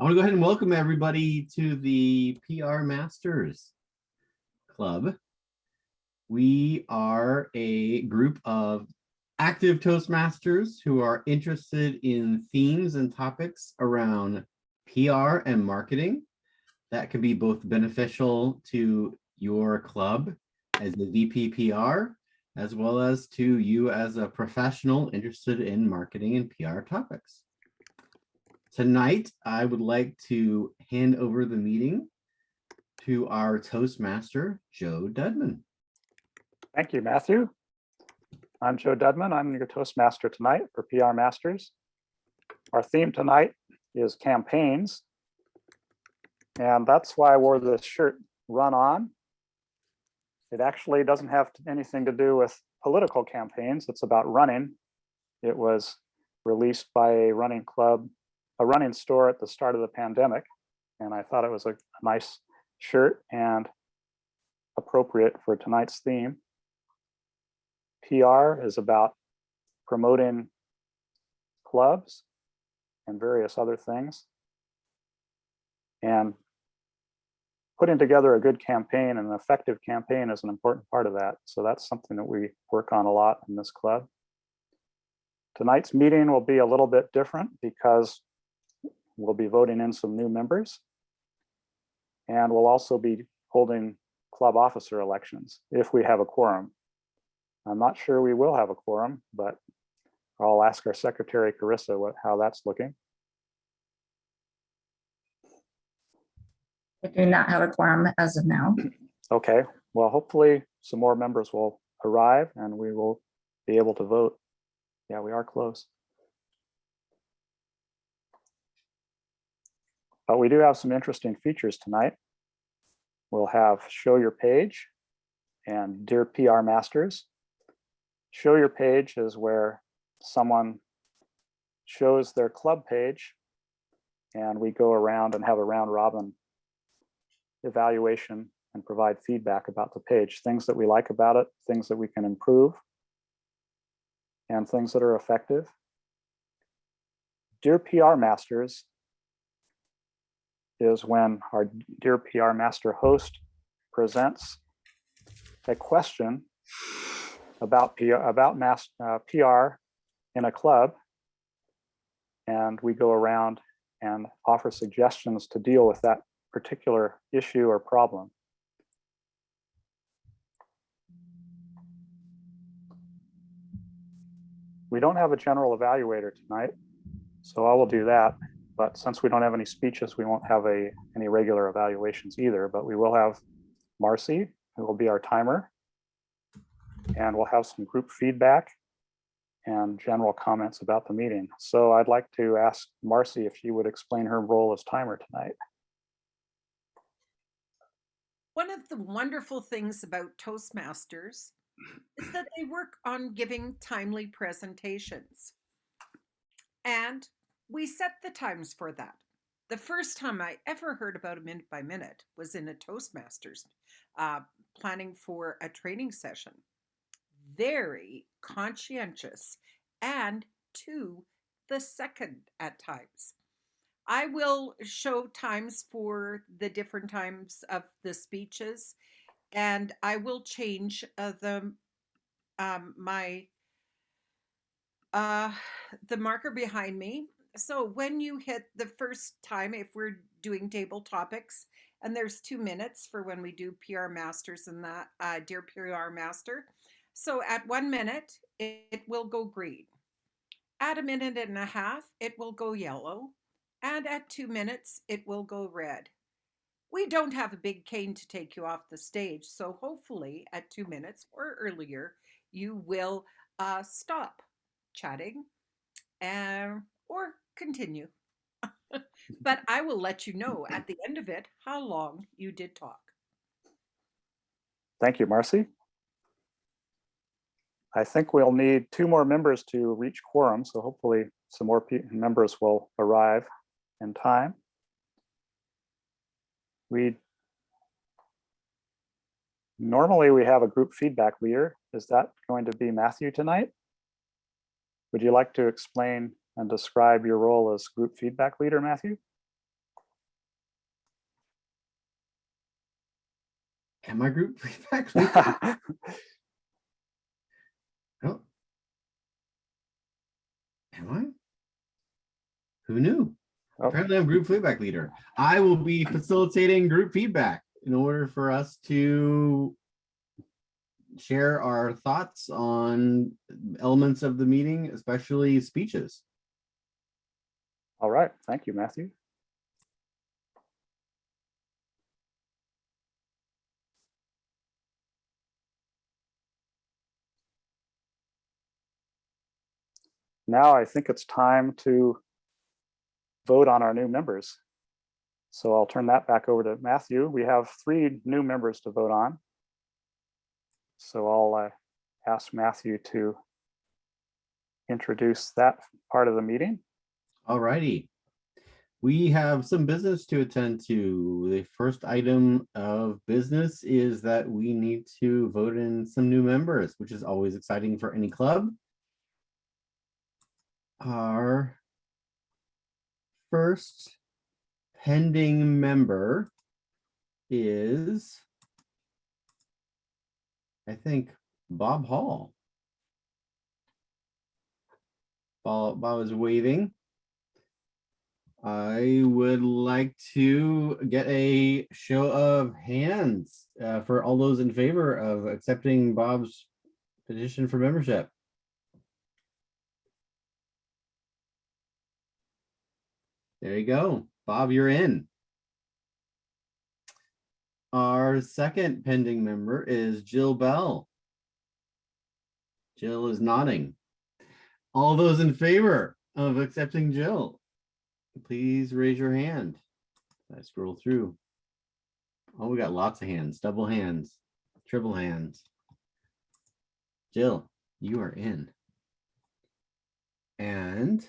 I want to go ahead and welcome everybody to the PR Masters Club. We are a group of active Toastmasters who are interested in themes and topics around PR and marketing that can be both beneficial to your club as the VPPR, as well as to you as a professional interested in marketing and PR topics. Tonight, I would like to hand over the meeting to our Toastmaster, Joe Dudman. Thank you, Matthew. I'm Joe Dudman. I'm your Toastmaster tonight for PR Masters. Our theme tonight is campaigns. And that's why I wore this shirt, Run On. It actually doesn't have anything to do with political campaigns. It's about running. It was released by a running club, a running store at the start of the pandemic. And I thought it was a nice shirt and appropriate for tonight's theme. PR is about promoting clubs and various other things. And putting together a good campaign and an effective campaign is an important part of that. So that's something that we work on a lot in this club. Tonight's meeting will be a little bit different because we'll be voting in some new members. And we'll also be holding club officer elections if we have a quorum. I'm not sure we will have a quorum, but I'll ask our secretary, Carissa, how that's looking. I do not have a quorum as of now. Okay, well, hopefully some more members will arrive and we will be able to vote. Yeah, we are close. But we do have some interesting features tonight. We'll have Show Your Page and Dear PR Masters. Show Your Page is where someone shows their club page and we go around and have a round robin evaluation and provide feedback about the page, things that we like about it, things that we can improve, and things that are effective. Dear PR Masters is when our Dear PR Master host presents a question about PR in a club, and we go around and offer suggestions to deal with that particular issue or problem. We don't have a general evaluator tonight, so I will do that. But since we don't have any speeches, we won't have any regular evaluations either, but we will have Marcy, who will be our timer. And we'll have some group feedback and general comments about the meeting. So I'd like to ask Marcy if she would explain her role as timer tonight. One of the wonderful things about Toastmasters is that they work on giving timely presentations. And we set the times for that. The first time I ever heard about a minute by minute was in a Toastmasters planning for a training session. Very conscientious and to the second at times. I will show times for the different times of the speeches, and I will change the marker behind me. So when you hit the first time, if we're doing table topics, and there's 2 minutes for when we do PR Masters and that Dear PR Master. So at 1 minute, it will go green. At 1.5 minutes, it will go yellow. And at 2 minutes, it will go red. We don't have a big cane to take you off the stage, so hopefully at 2 minutes or earlier, you will stop chatting or continue. But I will let you know at the end of it how long you did talk. Thank you, Marcy. I think we'll need 2 more members to reach quorum, so hopefully some more members will arrive in time. Normally we have a group feedback leader. Is that going to be Matthew tonight? Would you like to explain and describe your role as group feedback leader, Matthew? Am I group feedback leader? Oh, am I? Who knew? Oh, Apparently, I'm group feedback leader. I will be facilitating group feedback in order for us to share our thoughts on elements of the meeting, especially speeches. all right. Thank you, Matthew. Now I think it's time to vote on our new members. So I'll turn that back over to Matthew. We have 3 new members to vote on. So I'll ask Matthew to introduce that part of the meeting. All righty. We have some business to attend to. The first item of business is that we need to vote in some new members, which is always exciting for any club. Our first pending member is, I think, Bob Hall. Bob is waving. I would like to get a show of hands for all those in favor of accepting Bob's petition for membership. There you go. Bob, you're in. Our second pending member is Jill Bell. Jill is nodding. All those in favor of accepting Jill, please raise your hand. I scroll through. Oh, we got lots of hands, double hands, triple hands. Jill, you are in. And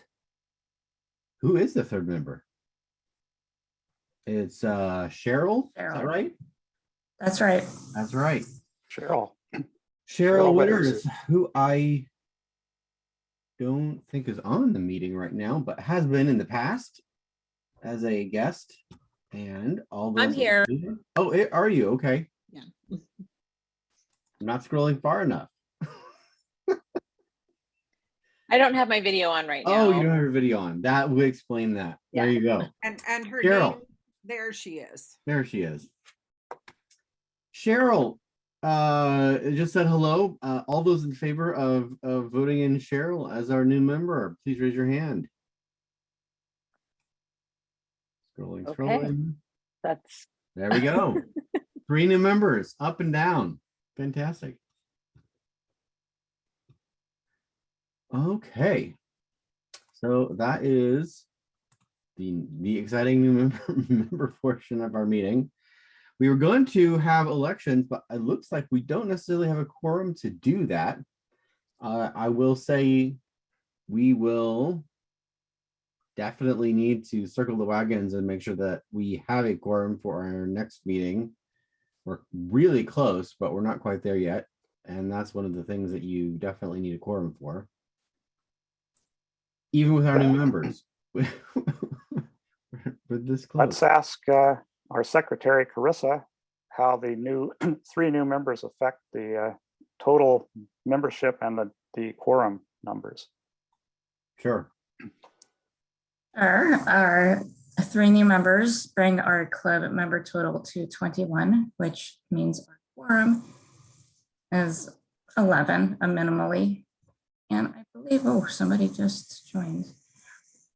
who is the third member? It's Cheryl. Is that Cheryl. right? That's right. That's right. Cheryl. Cheryl Witters. Witters, who I don't think is on the meeting right now, but has been in the past as a guest. And all those. I'm here. Oh, are you? Okay. Yeah. I'm not scrolling far enough. I don't have my video on right now. Oh, you don't have your video on. That would explain that. Yeah. There you go. And her Cheryl. name, there she is. There she is. Cheryl just said hello. All those in favor of voting in Cheryl as our new member, please raise your hand. Scrolling, Okay. scrolling. That's There we go. 3 new members, up and down. Fantastic. Okay. So that is the exciting new member portion of our meeting. We were going to have elections, but it looks like we don't necessarily have a quorum to do that. I will say we will definitely need to circle the wagons and make sure that we have a quorum for our next meeting. We're really close, but we're not quite there yet. And that's one of the things that you definitely need a quorum for. Even with our new members. We're this close. Let's ask our secretary, Carissa, how the new 3 new members affect the total membership and the quorum numbers. Sure. Our 3 new members bring our club member total to 21, which means our quorum is 11, a minimally. And I believe, oh, somebody just joined,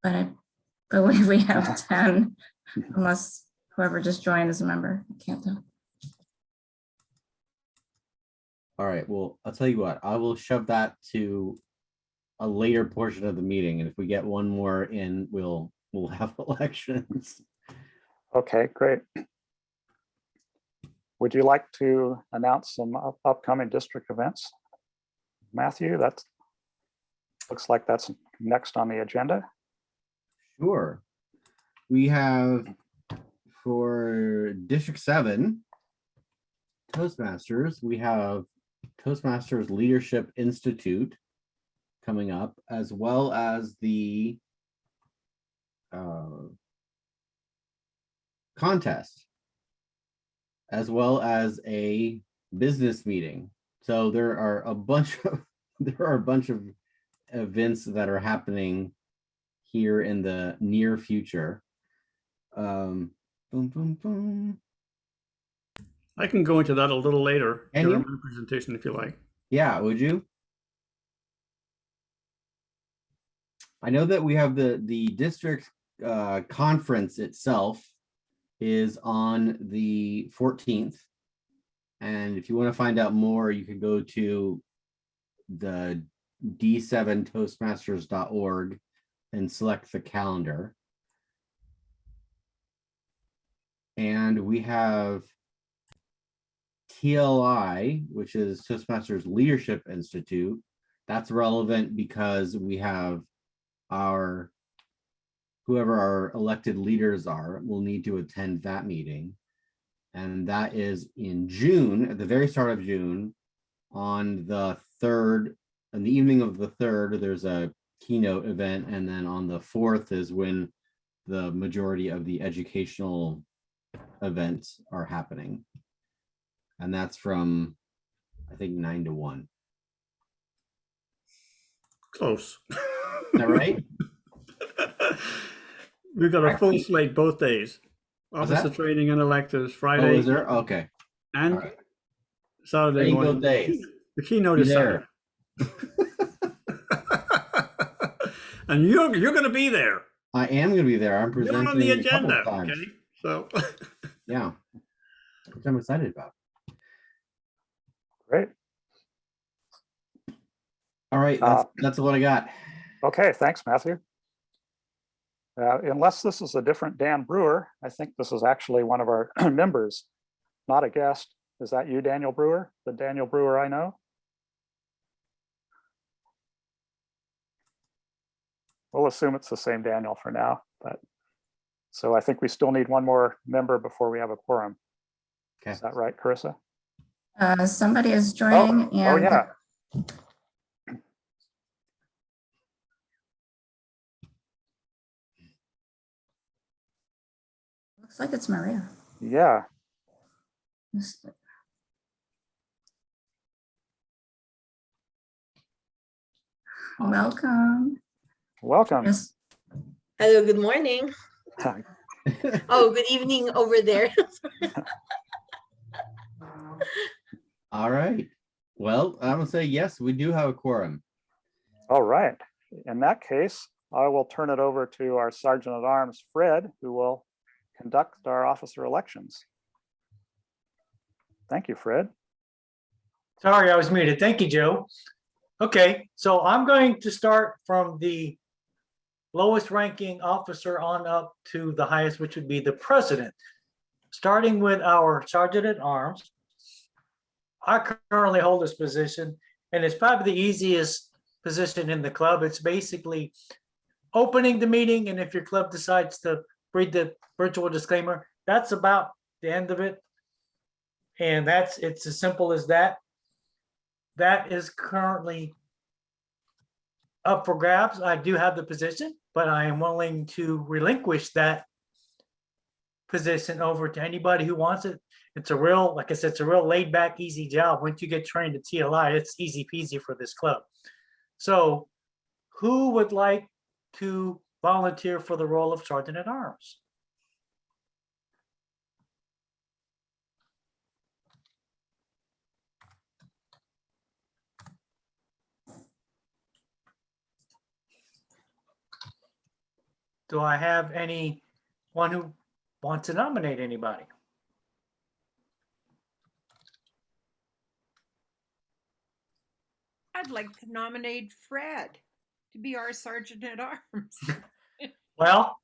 but I believe we have 10, unless whoever just joined is a member. I can't tell. All right. Well, I'll tell you what, I will shove that to a later portion of the meeting. And if we get one more in, we'll have elections. Okay, great. Would you like to announce some upcoming district events? Matthew, that looks like that's next on the agenda. Sure. We have for District 7, Toastmasters, we have Toastmasters Leadership Institute coming up, as well as the contest. as well as a business meeting. So there are a bunch of events that are happening here in the near future. Boom, boom, boom. I can go into that a little later Can during you? my presentation if you like. Yeah, would you? I know that we have the district conference itself is on the 14th. And if you want to find out more, you can go to the d7toastmasters.org and select the calendar. And we have TLI, which is Toastmasters Leadership Institute. That's relevant because we have whoever our elected leaders are will need to attend that meeting. And that is in June, at the very start of June, on the 3rd, in the evening of the 3rd, there's a keynote event. And then on the 4th is when the majority of the educational events are happening. And that's from, I think, 9 to 1. Close. Is that right? We've got a full slate both days. What's Officer that? training and electives Oh, Friday is there? Okay. and All right. Saturday Training morning. both days. The keynote Be is there. Saturday. And you're going to be there. I am going to be there. I'm You're presenting on the a couple agenda. of times. Okay. So Yeah, which I'm excited about. Great. All right, that's what I got. Okay, thanks, Matthew. Unless this is a different Dan Brewer, I think this is actually one of our members, not a guest. Is that you, Daniel Brewer? The Daniel Brewer I know? We'll assume it's the same Daniel for now, but so I think we still need one more member before we have a quorum. Okay. Is that right, Carissa? Somebody is joining Oh, and yeah. looks like it's Maria. Yeah. Welcome. Welcome. Yes. Hello, good morning. Oh, good evening over there. All right. Well, I'm gonna say yes, we do have a quorum. All right. In that case, I will turn it over to our Sergeant at Arms, Fred, who will conduct our officer elections. Thank you, Fred. Sorry, I was muted. Thank you, Joe. Okay, so I'm going to start from the lowest ranking officer on up to the highest, which would be the president. Starting with our Sergeant at Arms. I currently hold this position, and it's probably the easiest position in the club. It's basically opening the meeting, and if your club decides to read the virtual disclaimer, that's about the end of it. And it's as simple as that. That is currently up for grabs. I do have the position, but I am willing to relinquish that position over to anybody who wants it. It's a real, like I said, it's a real laid back, easy job. Once you get trained at TLI, it's easy peasy for this club. So who would like to volunteer for the role of Sergeant at Arms? Do I have anyone who wants to nominate anybody? I'd like to nominate Fred to be our Sergeant at Arms. Well,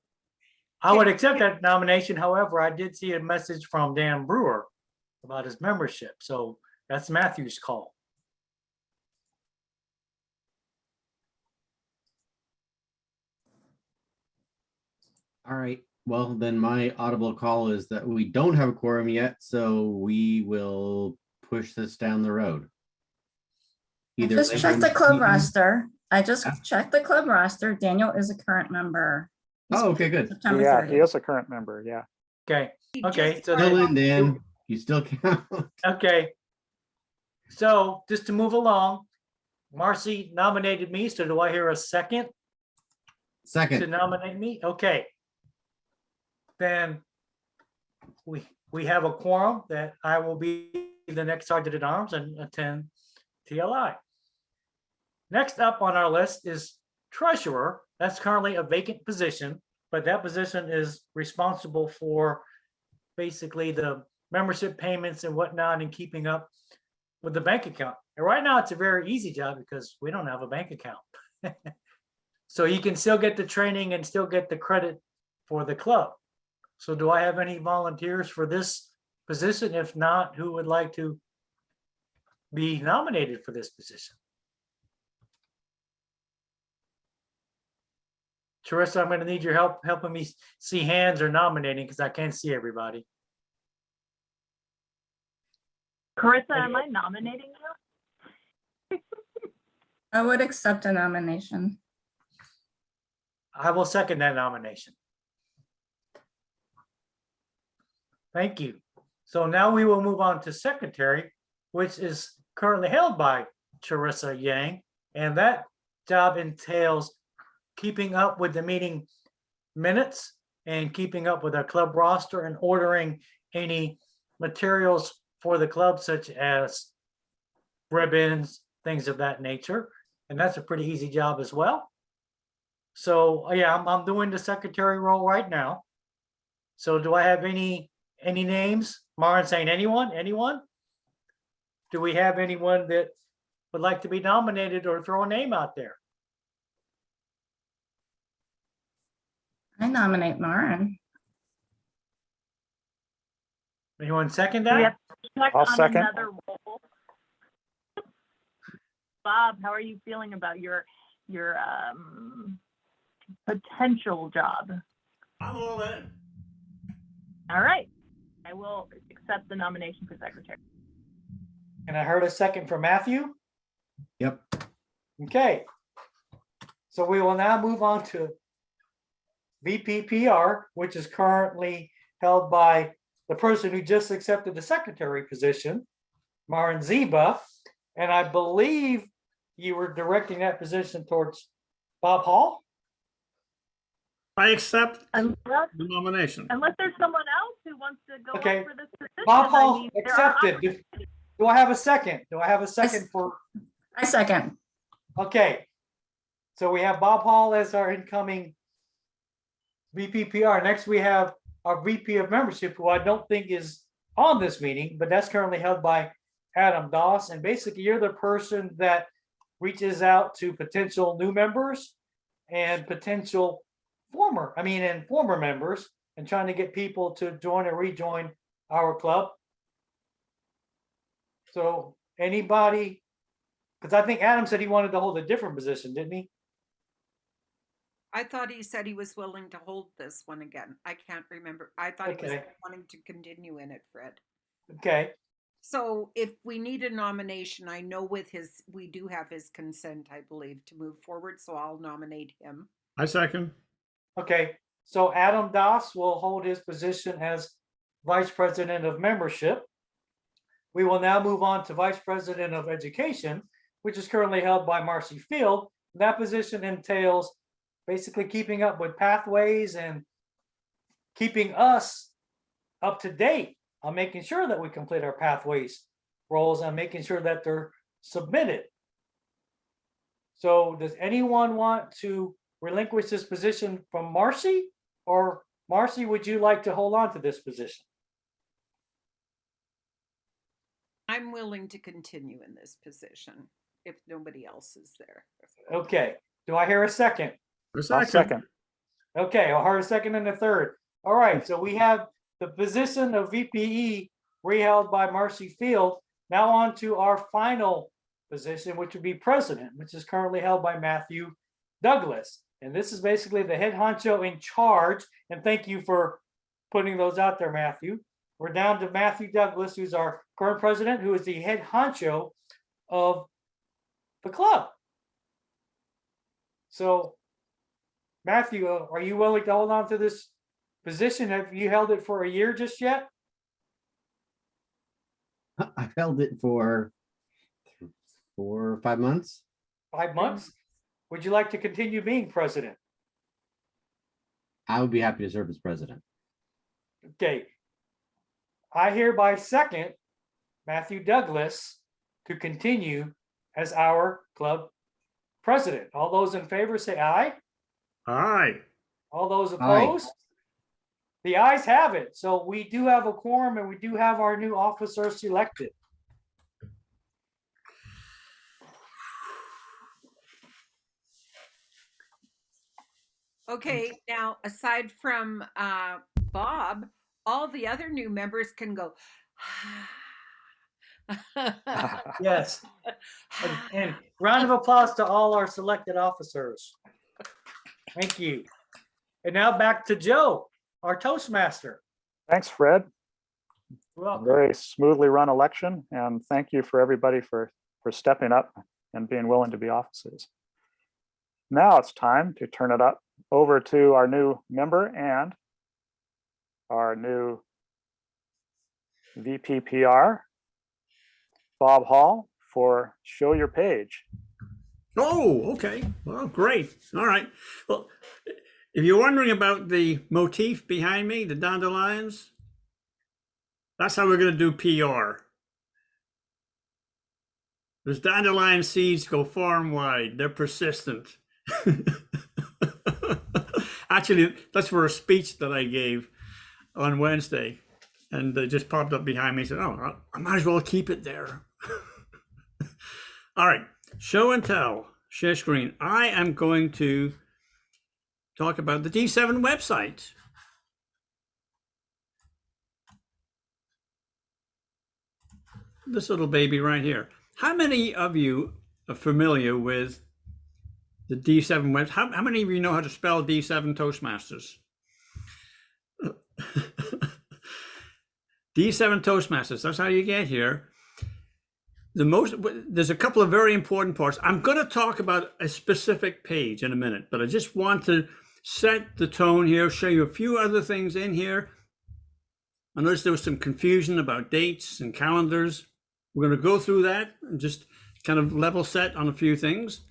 I would accept that nomination. However, I did see a message from Dan Brewer about his membership. So that's Matthew's call. All right. Well, then my audible call is that we don't have a quorum yet, so we will push this down the road. Either Just later check in the club meeting- roster. I just Yeah. checked the club roster. Daniel is a current member. He's Oh, okay, good. September Yeah, 30th. he is a current member. Yeah. Okay. He Okay. just So Fill then in, Dan. You still count. Okay. So just to move along, Marcy nominated me, so do I hear a second to Second. nominate me? Okay. Then we have a quorum that I will be the next sergeant at arms and attend TLI. Next up on our list is treasurer. That's currently a vacant position, but that position is responsible for basically the membership payments and whatnot and keeping up with the bank account. And right now it's a very easy job because we don't have a bank account. So you can still get the training and still get the credit for the club. So do I have any volunteers for this position? If not, who would like to be nominated for this position? Teresa, I'm going to need your help helping me see hands or nominating because I can't see everybody. Carissa, am I nominating you? I would accept a nomination. I will second that nomination. Thank you. So now we will move on to secretary, which is currently held by Teresa Yang. And that job entails keeping up with the meeting minutes and keeping up with our club roster and ordering any materials for the club, such as ribbons, things of that nature. And that's a pretty easy job as well. So yeah, I'm doing the secretary role right now. So do I have any names? Maren saying anyone? Anyone? Do we have anyone that would like to be nominated or throw a name out there? I nominate Maren. Anyone second Do we have that? to check I'll on second. another role? Bob, how are you feeling about your potential job? I'm all in. All right, I will accept the nomination for secretary. And I heard a second from Matthew. Yep. Okay. So we will now move on to VPPR, which is currently held by the person who just accepted the secretary position, Maren Ziba. And I believe you were directing that position towards Bob Hall. I accept Unless, the nomination. unless there's someone else who wants to go Okay. up for this position. Bob I Hall mean, there are accepted. Do I have a second? Do I have a second for? I second. Okay. So we have Bob Hall as our incoming VPPR. Next, we have our VP of membership, who I don't think is on this meeting, but that's currently held by Adam Doss. And basically, you're the person that reaches out to potential new members and potential former members and trying to get people to join or rejoin our club. So anybody, because I think Adam said he wanted to hold a different position, didn't he? I thought he said he was willing to hold this one again. I can't remember. I thought he was Okay. wanting to continue in it, Fred. Okay. So if we need a nomination, I know we do have his consent, I believe, to move forward. So I'll nominate him. I second. Okay, so Adam Doss will hold his position as Vice President of Membership. We will now move on to Vice President of Education, which is currently held by Marcy Field. That position entails basically keeping up with pathways and keeping us up to date on making sure that we complete our pathways roles and making sure that they're submitted. So does anyone want to relinquish this position from Marcy? Or Marcy, would you like to hold on to this position? I'm willing to continue in this position if nobody else is there. Okay, do I hear a second? A I'll second. Okay, I'll hear a second and a third. All right, so we have the position of VPE reheld by Marcy Field. Now on to our final position, which would be president, which is currently held by Matthew Douglas. And this is basically the head honcho in charge. And thank you for putting those out there, Matthew. We're down to Matthew Douglas, who's our current president, who is the head honcho of the club. So, Matthew, are you willing to hold on to this position? Have you held it for a year just yet? I've held it for 4 or 5 months. 5 months? Would you like to continue being president? I would be happy to serve as president. Okay. I hereby second Matthew Douglas to continue as our club president. All those in favor say aye. Aye. All those opposed? The ayes have it. So we do have a quorum and we do have our new officer selected. Okay, now aside from Bob, all the other new members can go. Yes. And round of applause to all our selected officers. Thank you. And now back to Joe, our Toastmaster. Thanks, Fred. Well, Very smoothly run election, and thank you for everybody for stepping up and being willing to be officers. Now it's time to turn it up over to our new member and our new VPPR, Bob Hall, for Show Your Page. Oh, okay. Well, great. All right. Well, if you're wondering about the motif behind me, the dandelions, that's how we're going to do PR. Those dandelion seeds go far and wide. They're persistent. Actually, that's for a speech that I gave on Wednesday. And they just popped up behind me and said, oh, I might as well keep it there. All right. Show and tell. Share screen. I am going to talk about the D7 website. This little baby right here. How many of you are familiar with the D7 website? How many of you know how to spell D7 Toastmasters? D7 Toastmasters, that's how you get here. There's a couple of very important parts. I'm going to talk about a specific page in a minute, but I just want to set the tone here, show you a few other things in here. I noticed there was some confusion about dates and calendars. We're going to go through that and just kind of level set on a few things.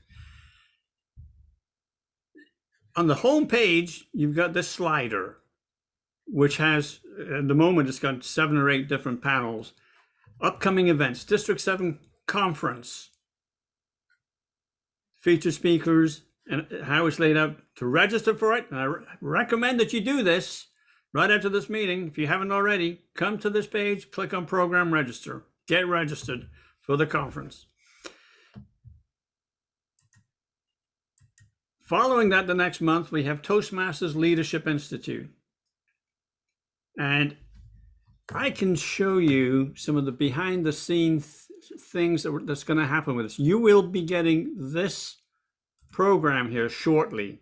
On the home page, you've got this slider, which has, at the moment, it's got 7 or 8 different panels. Upcoming events, District 7 Conference, featured speakers, and how it's laid out. To register for it, and I recommend that you do this right after this meeting. If you haven't already, come to this page, click on Program Register, get registered for the conference. Following that, the next month, we have Toastmasters Leadership Institute. And I can show you some of the behind the scenes things that's going to happen with this. You will be getting this program here shortly.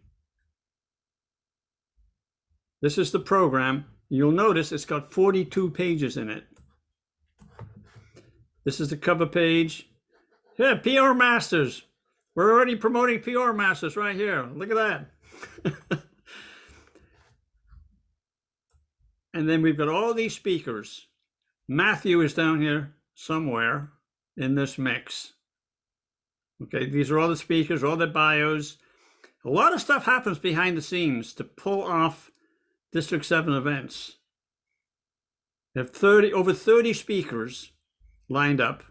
This is the program. You'll notice it's got 42 pages in it. This is the cover page. Yeah, PR Masters. We're already promoting PR Masters right here. Look at that. And then we've got all these speakers. Matthew is down here somewhere in this mix. Okay, these are all the speakers, all their bios. A lot of stuff happens behind the scenes to pull off District 7 events. We have over 30 speakers lined up,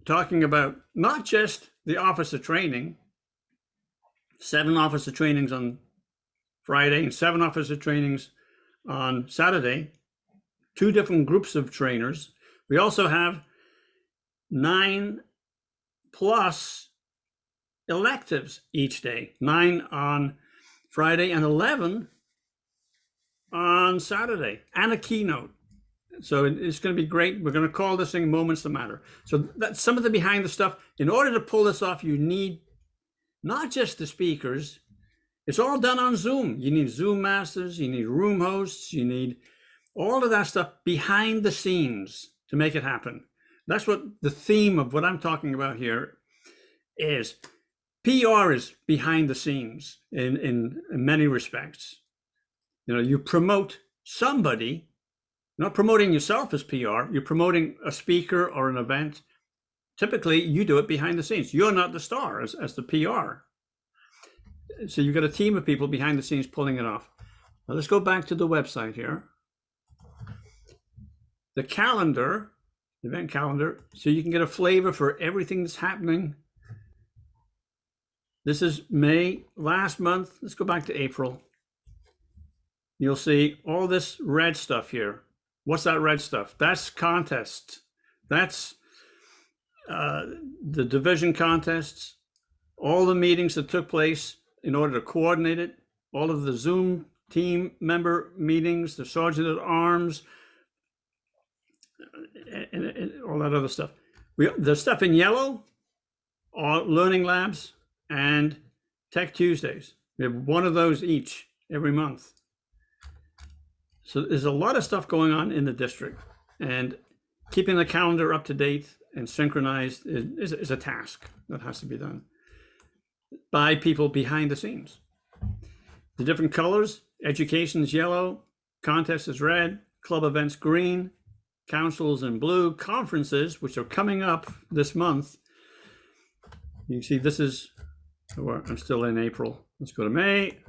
talking about not just the officer training, 7 officer trainings on Friday and 7 officer trainings on Saturday, 2 different groups of trainers. We also have 9+ electives each day, 9 on Friday and 11 on Saturday, and a keynote. So it's going to be great. We're going to call this thing Moments That Matter. So that's some of the behind the stuff. In order to pull this off, you need not just the speakers. It's all done on Zoom. You need Zoom masters, you need room hosts, you need all of that stuff behind the scenes to make it happen. That's what the theme of what I'm talking about here is. PR is behind the scenes in many respects. You know, you promote somebody You're not promoting yourself as PR, you're promoting a speaker or an event. Typically, you do it behind the scenes. You're not the star as the PR. So you've got a team of people behind the scenes pulling it off. Now let's go back to the website here. The calendar, event calendar, so you can get a flavor for everything that's happening. This is May, last month. Let's go back to April. You'll see all this red stuff here. What's that red stuff? That's contests. That's the division contests, all the meetings that took place in order to coordinate it, all of the Zoom team member meetings, the sergeant at arms, and all that other stuff. The stuff in yellow are learning labs and Tech Tuesdays. We have one of those each every month. So there's a lot of stuff going on in the district, and keeping the calendar up to date and synchronized is a task that has to be done by people behind the scenes. The different colors: education is yellow, contest is red, club events green, councils in blue, conferences, which are coming up this month. You can see this is, I'm still in April. Let's go to May.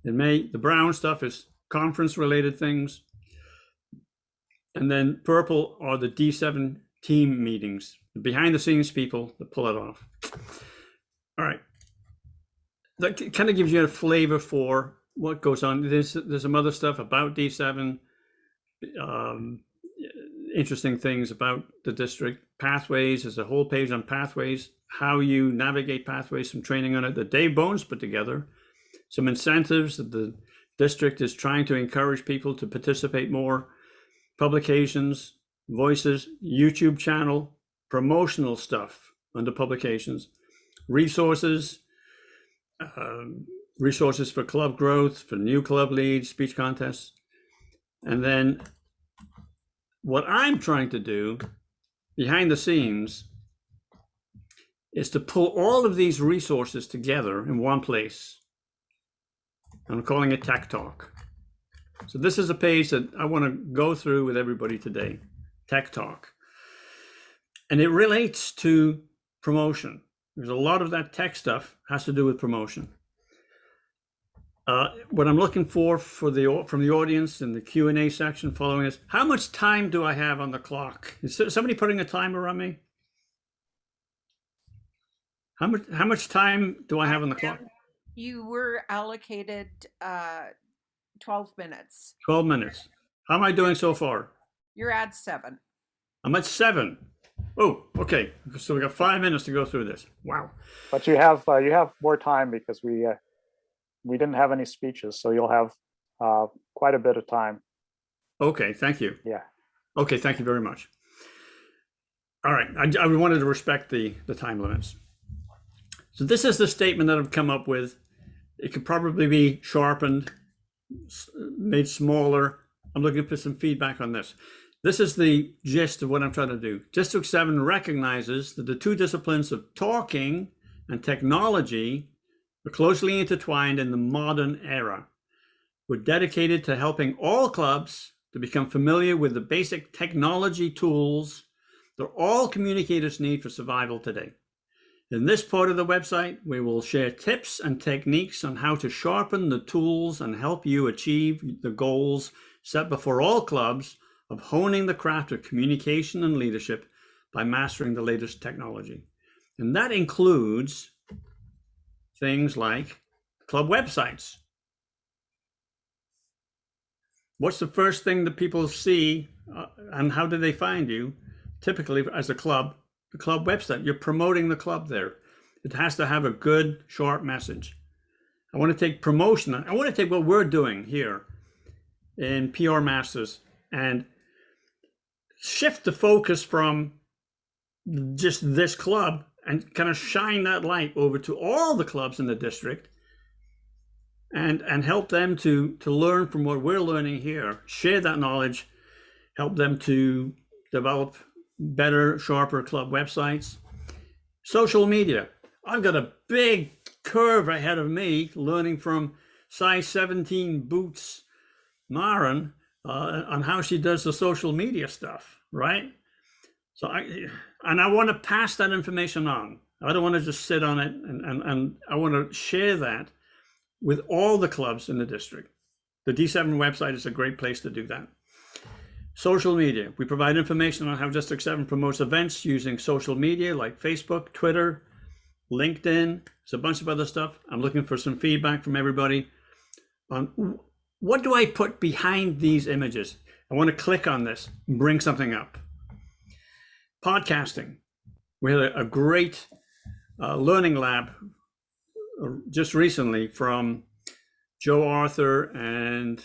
In May, the brown stuff is conference related things. And then purple are the D7 team meetings, the behind the scenes people that pull it off. All right. That kind of gives you a flavor for what goes on. There's some other stuff about D7, interesting things about the district. Pathways, there's a whole page on pathways, how you navigate pathways, some training on it that Dave Bones put together, some incentives that the district is trying to encourage people to participate more, publications, voices, YouTube channel, promotional stuff under publications, resources, resources for club growth, for new club leads, speech contests. And then what I'm trying to do behind the scenes is to pull all of these resources together in one place. I'm calling it Tech Talk. So this is a page that I want to go through with everybody today, Tech Talk. And it relates to promotion. There's a lot of that tech stuff has to do with promotion. What I'm looking for from the audience in the Q&A section following this, how much time do I have on the clock? Is somebody putting a timer on me? How much time do I have on the clock? You were allocated 12 minutes. 12 minutes. How am I doing so far? You're at 7. I'm at 7. Oh, okay. So we got 5 minutes to go through this. Wow. But you have more time because we didn't have any speeches, so you'll have quite a bit of time. Okay, thank you. Yeah. Okay, thank you very much. All right, I wanted to respect the time limits. So this is the statement that I've come up with. It could probably be sharpened, made smaller. I'm looking for some feedback on this. This is the gist of what I'm trying to do. District 7 recognizes that the two disciplines of talking and technology are closely intertwined in the modern era. We're dedicated to helping all clubs to become familiar with the basic technology tools that all communicators need for survival today. In this part of the website, we will share tips and techniques on how to sharpen the tools and help you achieve the goals set before all clubs of honing the craft of communication and leadership by mastering the latest technology. And that includes things like club websites. What's the first thing that people see and how do they find you? Typically as a club, the club website, you're promoting the club there. It has to have a good, sharp message. I want to take promotion. I want to take what we're doing here in PR Masters and shift the focus from just this club and kind of shine that light over to all the clubs in the district and help them to learn from what we're learning here, share that knowledge, help them to develop better, sharper club websites. Social media. I've got a big curve ahead of me learning from size 17 boots Maren on how she does the social media stuff, right? So I want to pass that information on. I don't want to just sit on it, and I want to share that with all the clubs in the district. The D7 website is a great place to do that. Social media. We provide information on how District 7 promotes events using social media like Facebook, Twitter, LinkedIn. There's a bunch of other stuff. I'm looking for some feedback from everybody on what do I put behind these images. I want to click on this and bring something up. Podcasting. We had a great learning lab just recently from Joe Arthur and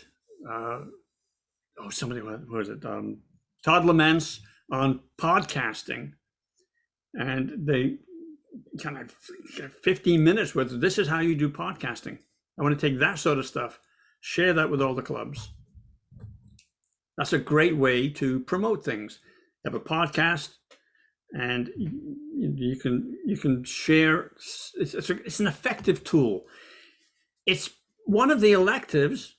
what was it? Todd Laments on podcasting, and they kind of 15 minutes worth of this is how you do podcasting. I want to take that sort of stuff, share that with all the clubs. That's a great way to promote things. You have a podcast, and you can share. It's an effective tool. It's one of the electives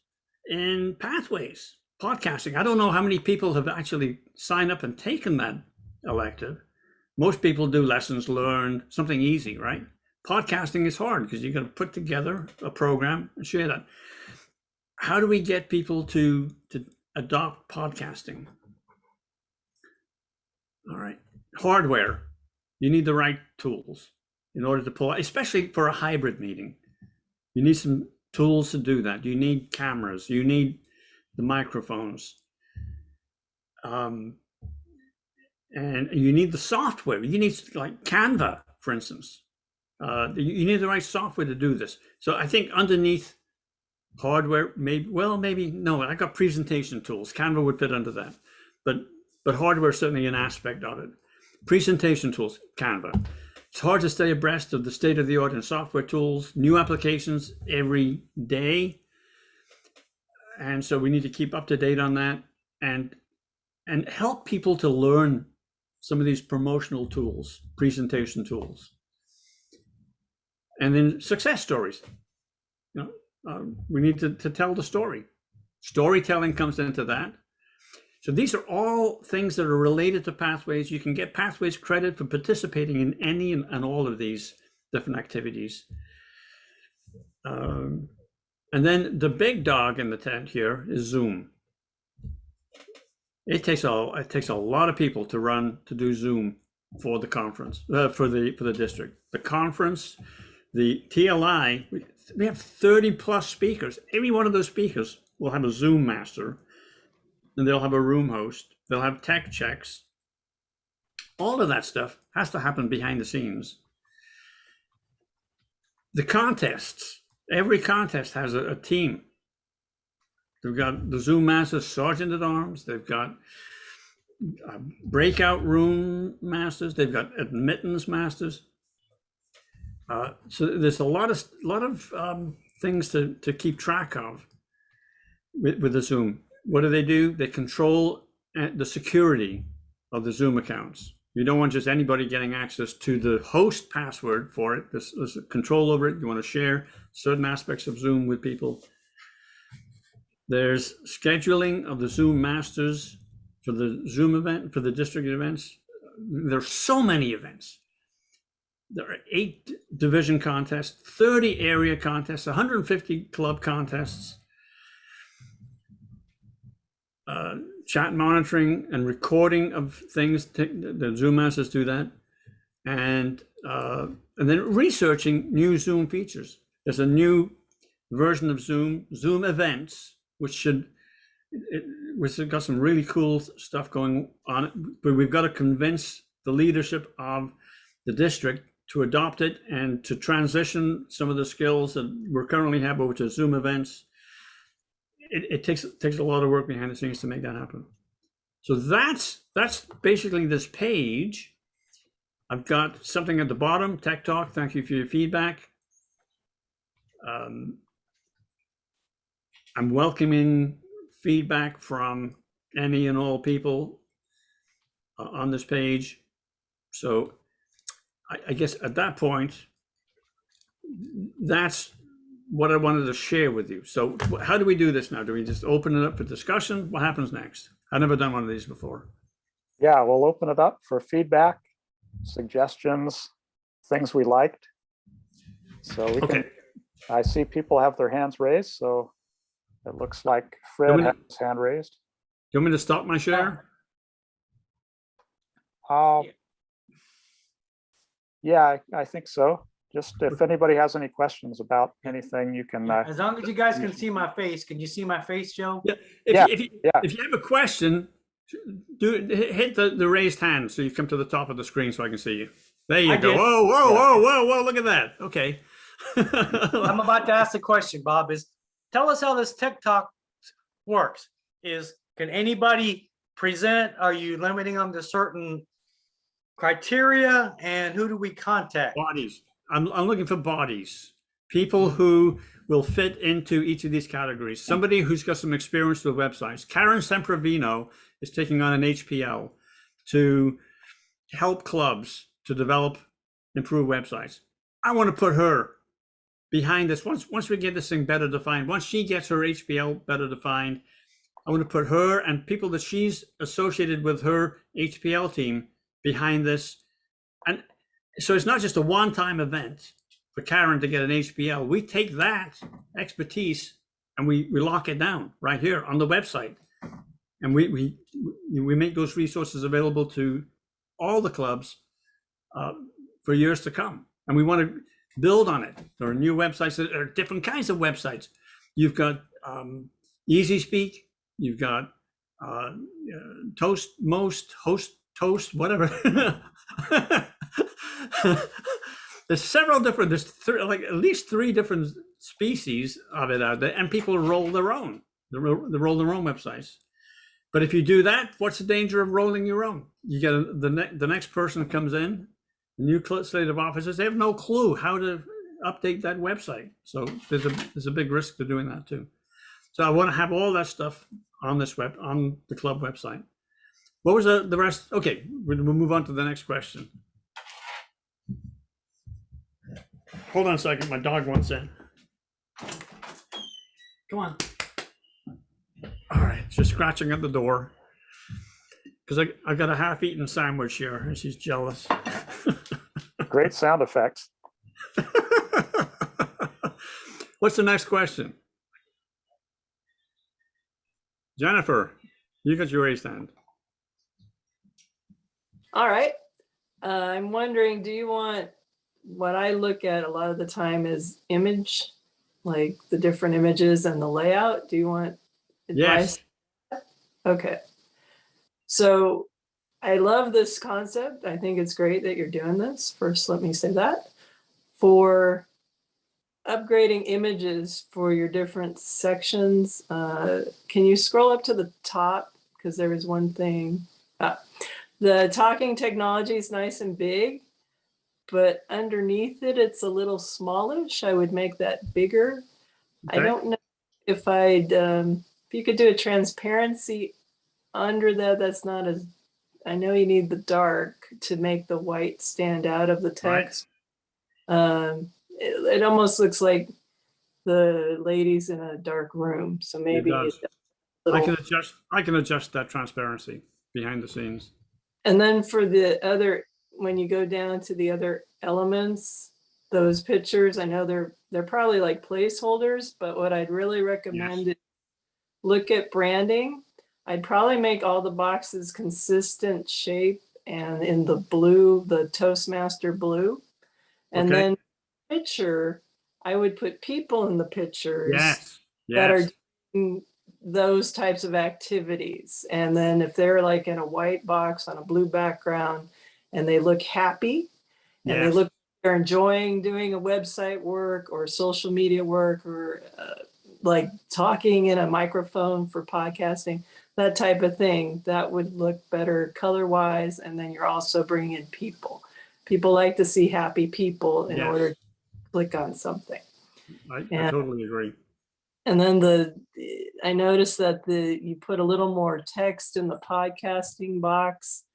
in Pathways, podcasting. I don't know how many people have actually signed up and taken that elective. Most people do lessons learned, something easy, right? Podcasting is hard because you got to put together a program and share that. How do we get people to adopt podcasting? All right. Hardware. You need the right tools in order to pull, especially for a hybrid meeting. You need some tools to do that. You need cameras. You need the microphones. And you need the software. You need like Canva, for instance. You need the right software to do this. So I think underneath hardware, maybe no, I got presentation tools. Canva would fit under that. But hardware is certainly an aspect of it. Presentation tools, Canva. It's hard to stay abreast of the state of the art in software tools, new applications every day. And so we need to keep up to date on that and help people to learn some of these promotional tools, presentation tools. And then success stories. We need to tell the story. Storytelling comes into that. So these are all things that are related to Pathways. You can get Pathways credit for participating in any and all of these different activities. And then the big dog in the tent here is Zoom. It takes a lot of people to do Zoom for the conference, for the district. The conference, the TLI, we have 30 plus speakers. Every one of those speakers will have a Zoom master, and they'll have a room host. They'll have tech checks. All of that stuff has to happen behind the scenes. The contests, every contest has a team. They've got the Zoom masters, sergeant at arms. They've got breakout room masters. They've got admittance masters. So there's a lot of things to keep track of with the Zoom. What do? They control the security of the Zoom accounts. You don't want just anybody getting access to the host password for it. There's control over it. You want to share certain aspects of Zoom with people. There's scheduling of the Zoom masters for the Zoom event, for the district events. There's so many events. There are 8 division contests, 30 area contests, 150 club contests. Chat monitoring and recording of things, the Zoom masters do that. And then researching new Zoom features. There's a new version of Zoom Events, which has got some really cool stuff going on it, but we've got to convince the leadership of the district to adopt it and to transition some of the skills that we currently have over to Zoom Events. It takes a lot of work behind the scenes to make that happen. So that's basically this page. I've got something at the bottom, Tech Talk. Thank you for your feedback. I'm welcoming feedback from any and all people on this page. So I guess at that point, that's what I wanted to share with you. So how do we do this now? Do we just open it up for discussion? What happens next? I've never done one of these before. Yeah, we'll open it up for feedback, suggestions, things we liked. So we Okay. can, I see people have their hands raised, so it looks like Fred Do we- has his hand raised. You want me to stop my share? Yeah, I think so. Just if anybody has any questions about anything, you can, As long as you guys can see my face, can you see my face, Joe? Yeah. Yeah, If yeah. you have a question, hit the raised hand so you come to the top of the screen so I can see you. There you I go. did. Whoa, whoa, whoa, whoa, whoa! Look at that. Okay. I'm about to ask the question, Bob, is tell us how this TikTok works. Can anybody present? Are you limiting them to certain criteria? And who do we contact? Bodies. I'm looking for bodies. People who will fit into each of these categories. Somebody who's got some experience with websites. Karen Sempravino is taking on an HPL to help clubs to develop, improve websites. I want to put her behind this. Once we get this thing better defined, once she gets her HPL better defined, I want to put her and people that she's associated with her HPL team behind this. And so it's not just a one-time event for Karen to get an HPL. We take that expertise and we lock it down right here on the website. And we make those resources available to all the clubs for years to come. And we want to build on it. There are new websites. There are different kinds of websites. You've got Easy Speak. You've got Toast, whatever. There's several different, like at least 3 different species of it out there, and people roll their own. They roll their own websites. But if you do that, what's the danger of rolling your own? You get the next person comes in, new slate of officers, they have no clue how to update that website. So there's a big risk to doing that too. So I want to have all that stuff on on the club website. What was the rest? Okay, we'll move on to the next question. Hold on a second, my dog wants in. Come on. All right, just scratching at the door because I got a half-eaten sandwich here and she's jealous. Great sound effects. What's the next question? Jennifer, you got your raised hand. All right. I'm wondering, do you want, what I look at a lot of the time is image, like the different images and the layout. Do you want advice? Yes. Okay. So I love this concept. I think it's great that you're doing this. First, let me say that. For upgrading images for your different sections, can you scroll up to the top? Because there was one thing. The talking technology is nice and big, but underneath it, it's a little smallish. I would make that bigger. Okay. I don't know if if you could do a transparency under that, that's not as, I know you need the dark to make the white stand out of the text. Right. It almost looks like the ladies in a dark room. So maybe I can adjust that transparency behind the scenes. And then for the other, when you go down to the other elements, those pictures, I know they're probably like placeholders, but what I'd really recommend is look at branding. I'd probably make all the boxes consistent shape and in the blue, the Toastmaster blue. And then picture, I would put people in the pictures that are doing those types of activities. And then if they're like in a white box on a blue background and they look happy and they look, they're enjoying doing a website work or social media work or like talking in a microphone for podcasting, that type of thing, that would look better color wise. And then you're also bringing in people. People like to see happy people in order to click on something. I totally agree. And then I noticed that you put a little more text in the podcasting box.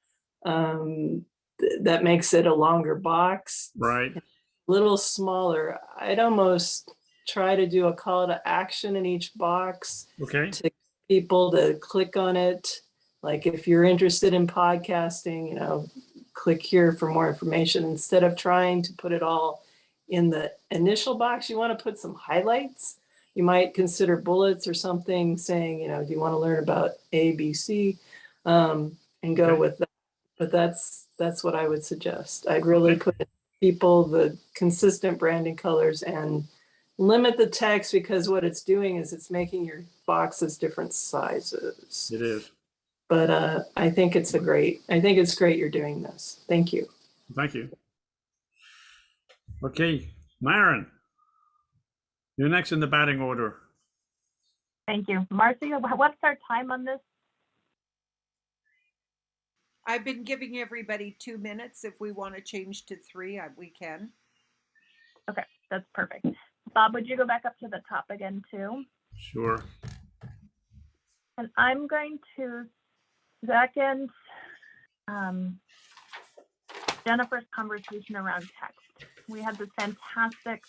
That makes it a longer box. Right. A little smaller. I'd almost try to do a call to action in each box Okay. to people to click on it. Like if you're interested in podcasting, you know, click here for more information. Instead of trying to put it all in the initial box, you want to put some highlights. You might consider bullets or something saying, you know, do you want to learn about A, B, C, and go Okay. with that. But that's what I would suggest. I'd really Okay. put in people the consistent branding colors and limit the text, because what it's doing is it's making your boxes different sizes. It is. But I think it's great you're doing this. Thank you. Thank you. Okay, Myron, you're next in the batting order. Thank you. Marcy, what's our time on this? I've been giving everybody 2 minutes. If we want to change to 3, we can. Okay, that's perfect. Bob, would you go back up to the top again too? Sure. And I'm going to second Jennifer's conversation around text. We had this fantastic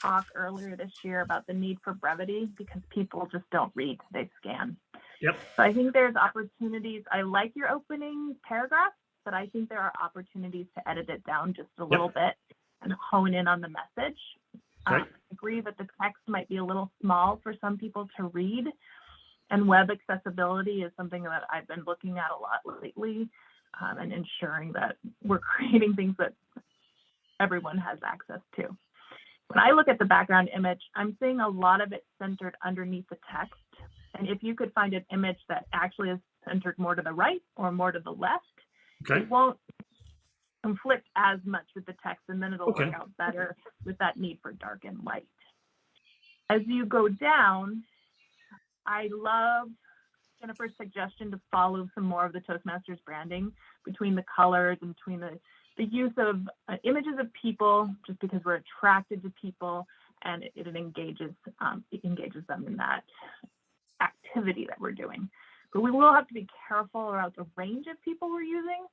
talk earlier this year about the need for brevity because people just don't read, they scan. Yep. So I think there's opportunities. I like your opening paragraph, but I think there are opportunities to edit it down just a little bit and hone in on the message. Okay. I agree that the text might be a little small for some people to read, and web accessibility is something that I've been looking at a lot lately, and ensuring that we're creating things that everyone has access to. When I look at the background image, I'm seeing a lot of it centered underneath the text. And if you could find an image that actually is centered more to the right or more to the left, Okay. it won't conflict as much with the text, and then it'll Okay. work out better with that need for dark and light. As you go down, I love Jennifer's suggestion to follow some more of the Toastmasters branding between the colors and between the use of images of people, just because we're attracted to people, and it engages them in that activity that we're doing. But we will have to be careful about the range of people we're using,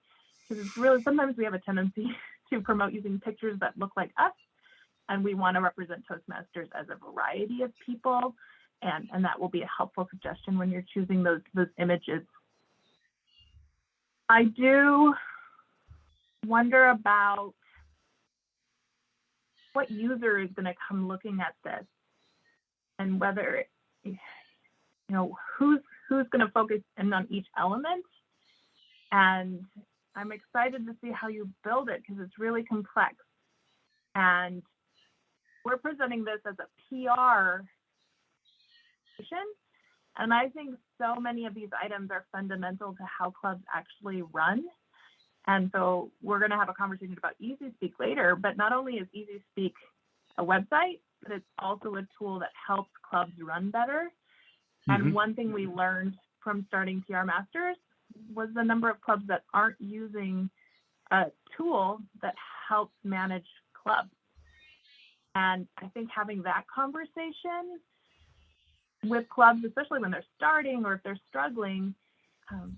because it's really, sometimes we have a tendency to promote using pictures that look like us, and we want to represent Toastmasters as a variety of people, and that will be a helpful suggestion when you're choosing those images. I do wonder about what user is going to come looking at this, and whether, you know, who's going to focus in on each element. And I'm excited to see how you build it, because it's really complex. And we're presenting this as a PR session, and I think so many of these items are fundamental to how clubs actually run. And so we're going to have a conversation about Easy Speak later, but not only is Easy Speak a website, but it's also a tool that helps clubs run better. And one thing we learned from starting PR Masters was the number of clubs that aren't using a tool that helps manage clubs. And I think having that conversation with clubs, especially when they're starting or if they're struggling,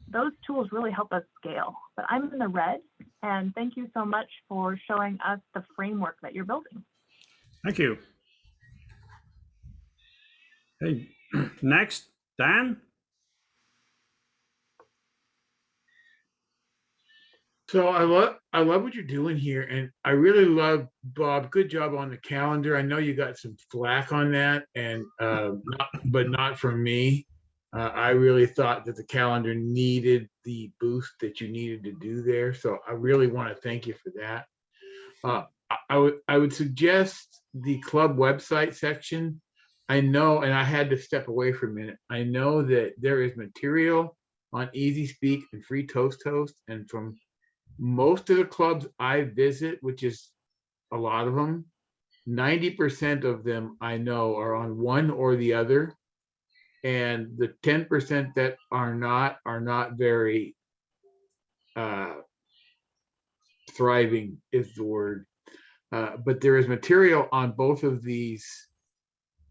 those tools really help us scale. But I'm in the red, and thank you so much for showing us the framework that you're building. Thank you. Hey, next, Dan. So I love what you're doing here, and I really love, Bob. Good job on the calendar. I know you got some flack on that, and but not from me. I really thought that the calendar needed the boost that you needed to do there. So I really want to thank you for that. I would suggest the club website section. I know, and I had to step away for a minute. I know that there is material on Easy Speak and Free Toast, and from most of the clubs I visit, which is a lot of them, 90% of them I know are on one or the other. And the 10% that are not very thriving is the word. But there is material on both of these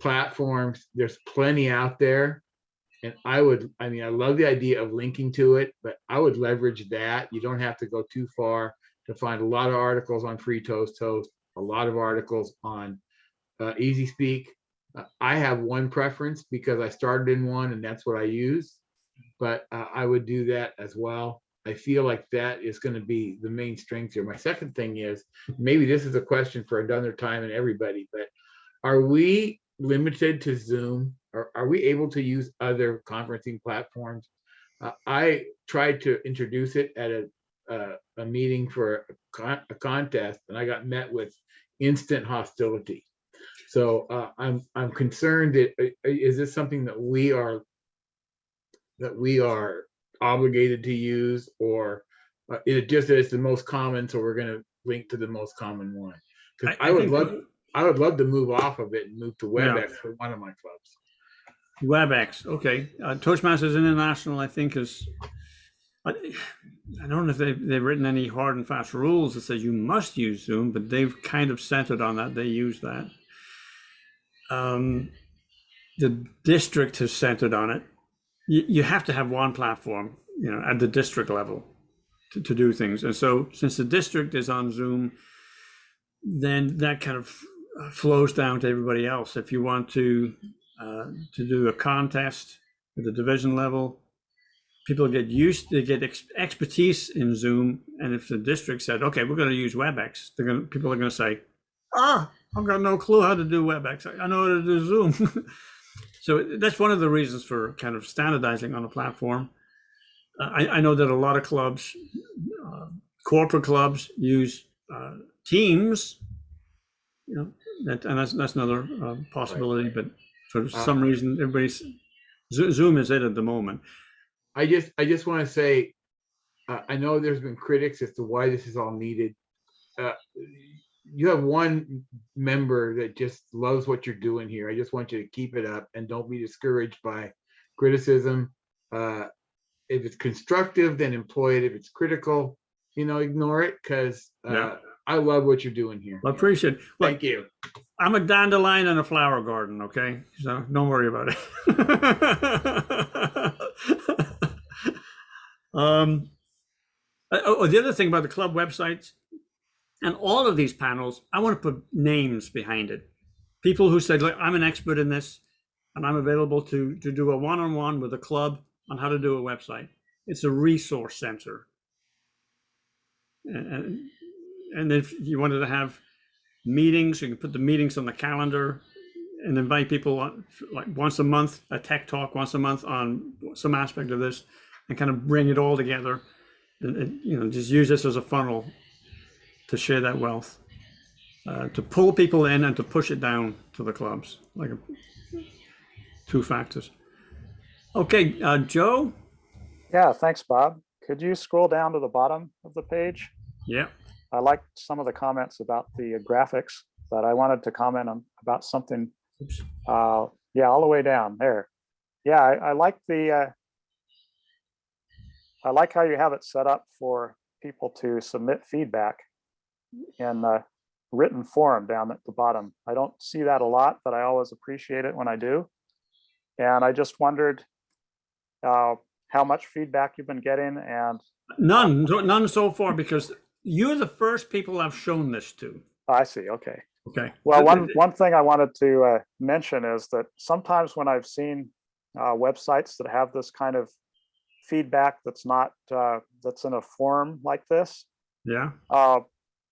platforms. There's plenty out there. And I love the idea of linking to it, but I would leverage that. You don't have to go too far to find a lot of articles on Free Toast, a lot of articles on Easy Speak. I have one preference because I started in one and that's what I use, but I would do that as well. I feel like that is going to be the main strength here. My second thing is, maybe this is a question for another time and everybody, but are we limited to Zoom, or are we able to use other conferencing platforms? I tried to introduce it at a meeting for a contest, and I got met with instant hostility. So I'm concerned that is this something that we are obligated to use, or is it just that it's the most common, so we're going to link to the most common one? Because I would love to move off of it and move to WebEx for one of my clubs. WebEx, okay. Toastmasters International, I think, is. I don't know if they've written any hard and fast rules that says you must use Zoom, but they've kind of centered on that. They use that. The district has centered on it. You have to have one platform, at the district level to do things. And so since the district is on Zoom, then that kind of flows down to everybody else. If you want to do a contest at the division level, people get expertise in Zoom. And if the district said, okay, we're going to use WebEx, people are going to say, I've got no clue how to do WebEx. I know how to do Zoom. So that's one of the reasons for kind of standardizing on a platform. I know that a lot of clubs, corporate clubs, use Teams, and that's another possibility. But for some reason, Zoom is it at the moment. I just want to say, I know there's been critics as to why this is all needed. You have one member that just loves what you're doing here. I just want you to keep it up and don't be discouraged by criticism. If it's constructive, then employ it. If it's critical, ignore it, because I love what you're doing here. I appreciate it. Look, thank you. I'm a dandelion in a flower garden, okay? So don't worry about it. The other thing about the club websites and all of these panels, I want to put names behind it. People who said, look, I'm an expert in this and I'm available to do a one-on-one with a club on how to do a website. It's a resource center. And if you wanted to have meetings, you can put the meetings on the calendar and invite people on, like once a month, a tech talk once a month on some aspect of this, and kind of bring it all together. And just use this as a funnel to share that wealth, to pull people in and to push it down to the clubs, like two factors. Okay, Joe? Yeah, thanks, Bob. Could you scroll down to the bottom of the page? Yeah. I liked some of the comments about the graphics, but I wanted to comment on about something. All the way down there. Yeah, I like I like how you have it set up for people to submit feedback in written form down at the bottom. I don't see that a lot, but I always appreciate it when I do. And I just wondered how much feedback you've been getting. And none so far, because you're the first people I've shown this to. I see. Okay. Okay. Well, one thing I wanted to mention is that sometimes when I've seen websites that have this kind of feedback that's not that's in a form like this,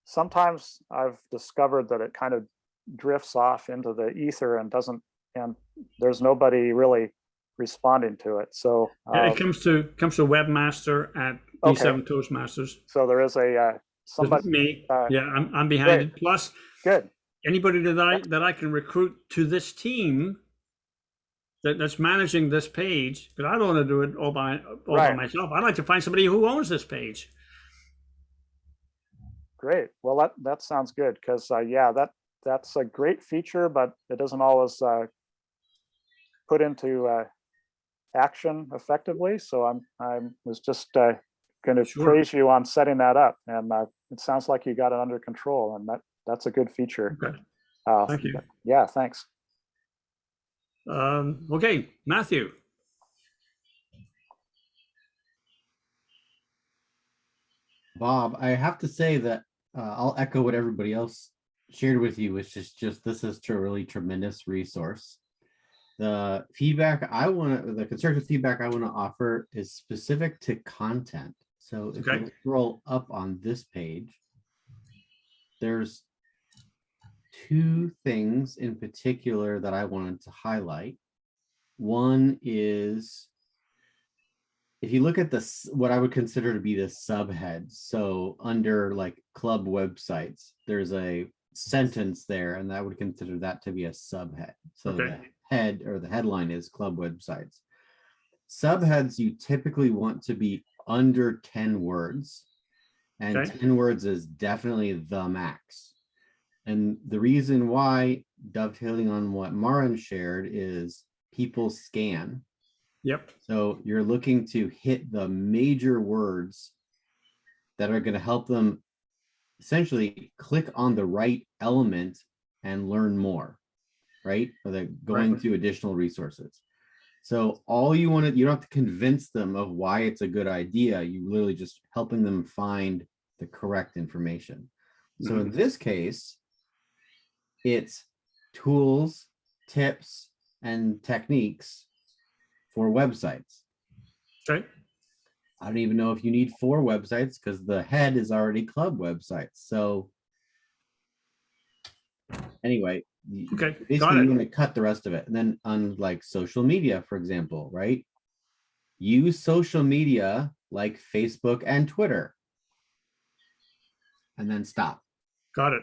sometimes I've discovered that it kind of drifts off into the ether and there's nobody really responding to it. So it comes to Webmaster at B7 Toastmasters. So there is a somebody. Me. I'm behind it. Plus, good. Anybody that I can recruit to this team that's managing this page, because I don't want to do it all by myself. I'd like to find somebody who owns this page. Great. Well, that sounds good, because that's a great feature, but it doesn't always put into action effectively. So I was just going to praise you on setting that up, and it sounds like you got it under control, and that's a good feature. Okay. Thank you. Yeah, thanks. Okay, Matthew. Bob, I have to say that I'll echo what everybody else shared with you, which is just this is a really tremendous resource. The constructive feedback I want to offer is specific to content. So if Okay. you scroll up on this page, there's two things in particular that I wanted to highlight. One is if you look at this, what I would consider to be the subheads. So under like club websites, there's a sentence there, and I would consider that to be a subhead. So Okay. the head or the headline is club websites. Subheads you typically want to be under 10 words, and Okay. 10 words is definitely the max. And the reason why, dovetailing on what Marin shared, is people scan. Yep. So you're looking to hit the major words that are going to help them essentially click on the right element and learn more, right? Or they're going Right. to additional resources. So all you want to, you don't have to convince them of why it's a good idea. You literally just helping them find the correct information. So in this case, it's tools, tips, and techniques for websites. Okay. I don't even know if you need 4 websites because the head is already club websites. So anyway, Okay, basically got you it. want to cut the rest of it. And then on like social media, for example, right? Use social media like Facebook and Twitter. And then stop. Got it.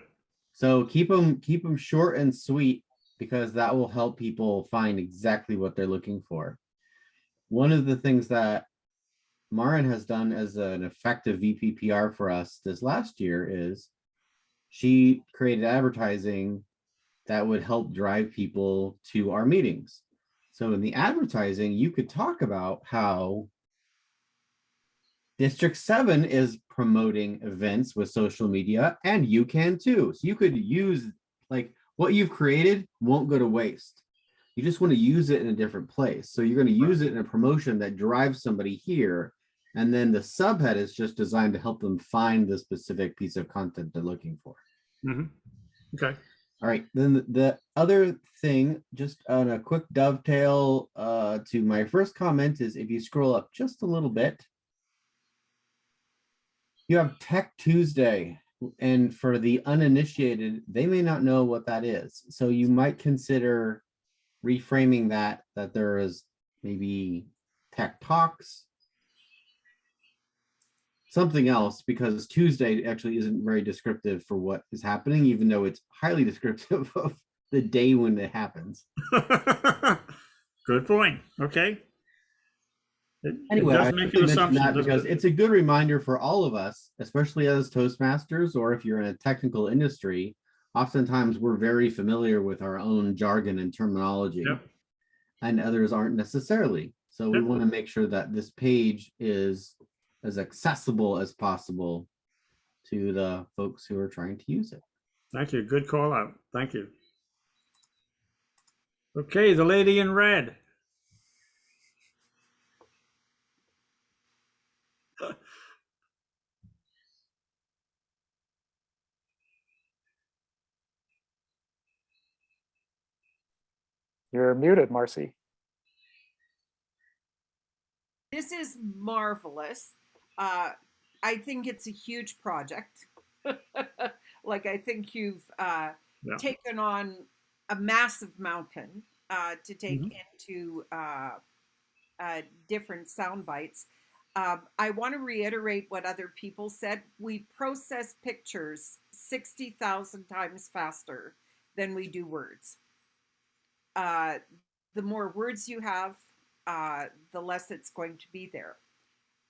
So keep them short and sweet, because that will help people find exactly what they're looking for. One of the things that Marin has done as an effective VPPR for us this last year is she created advertising that would help drive people to our meetings. So in the advertising, you could talk about how District 7 is promoting events with social media, and you can too. So you could use, like, what you've created won't go to waste. You just want to use it in a different place. So you're going to use it in a promotion that drives somebody here. And then the subhead is just designed to help them find the specific piece of content they're looking for. Okay. All right. Then the other thing, just on a quick dovetail to my first comment, is if you scroll up just a little bit, you have Tech Tuesday. And for the uninitiated, they may not know what that is. So you might consider reframing that there is maybe tech talks, something else, because Tuesday actually isn't very descriptive for what is happening, even though it's highly descriptive of the day when it happens. Good point. Okay. It Anyway, I does make simply an mention assumption, that doesn't because it? it's a good reminder for all of us, especially as Toastmasters, or if you're in a technical industry. Oftentimes we're very familiar with our own jargon and terminology. Yep. And others aren't necessarily. So we Yep. want to make sure that this page is as accessible as possible to the folks who are trying to use it. Thank you. Good call out. Thank you. Okay, the lady in red. You're muted, Marcy. This is marvelous. I think it's a huge project. Like, I think you've taken on a massive mountain to take into different sound bites. I want to reiterate what other people said. We process pictures 60,000 times faster than we do words. The more words you have, the less it's going to be there.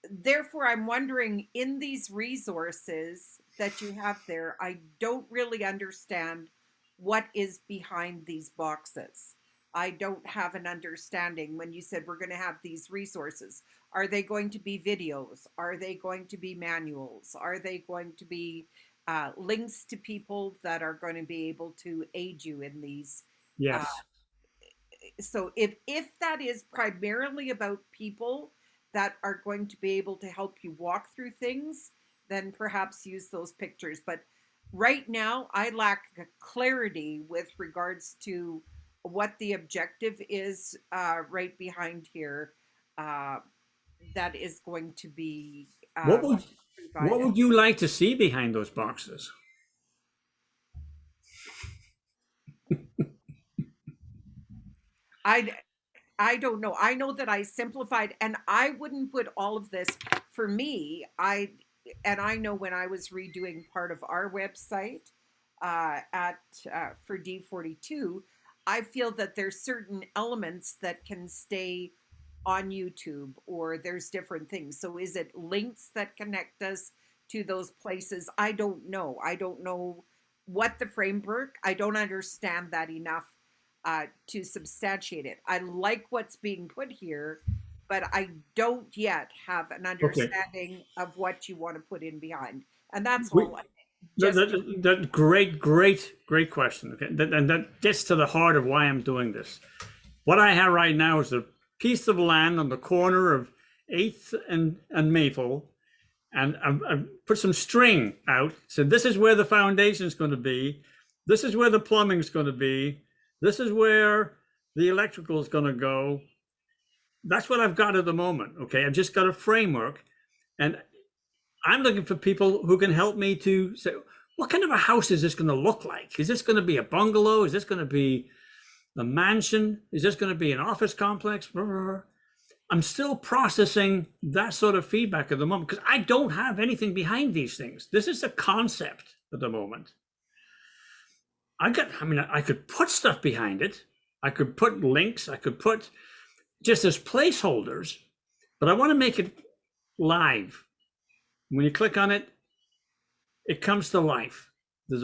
Therefore, I'm wondering, in these resources that you have there, I don't really understand what is behind these boxes. I don't have an understanding. When you said we're going to have these resources, are they going to be videos? Are they going to be manuals? Are they going to be links to people that are going to be able to aid you in these? Yes. So if that is primarily about people that are going to be able to help you walk through things, then perhaps use those pictures. But right now I lack clarity with regards to what the objective is right behind here. That is going to be What would provided. you like to see behind those boxes? I don't know. I know that I simplified, and I wouldn't put all of this for me. I know when I was redoing part of our website at for D42, I feel that there's certain elements that can stay on YouTube, or there's different things. So is it links that connect us to those places? I don't know. I don't know what the framework. I don't understand that enough to substantiate it. I like what's being put here, but I don't yet have an understanding of what you want to put in behind. And that's all. That great question. Okay, and that gets to the heart of why I'm doing this. What I have right now is a piece of land on the corner of 8th and Maple, and I put some string out. So this is where the foundation is going to be. This is where the plumbing is going to be. This is where the electrical is going to go. That's what I've got at the moment. Okay, I've just got a framework, and I'm looking for people who can help me to say, what kind of a house is this going to look like? Is this going to be a bungalow? Is this going to be a mansion? Is this going to be an office complex? I'm still processing that sort of feedback at the moment because I don't have anything behind these things. This is a concept at the moment. I could put stuff behind it. I could put links. I could put just as placeholders, but I want to make it live. When you click on it, it comes to life. There's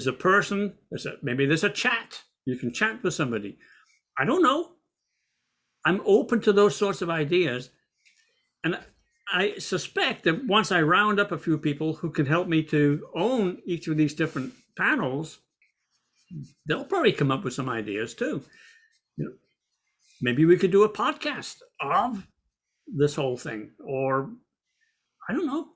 a person. Maybe there's a chat. You can chat with somebody. I don't know. I'm open to those sorts of ideas, and I suspect that once I round up a few people who can help me to own each of these different panels, they'll probably come up with some ideas too. Maybe we could do a podcast of this whole thing, or I don't know.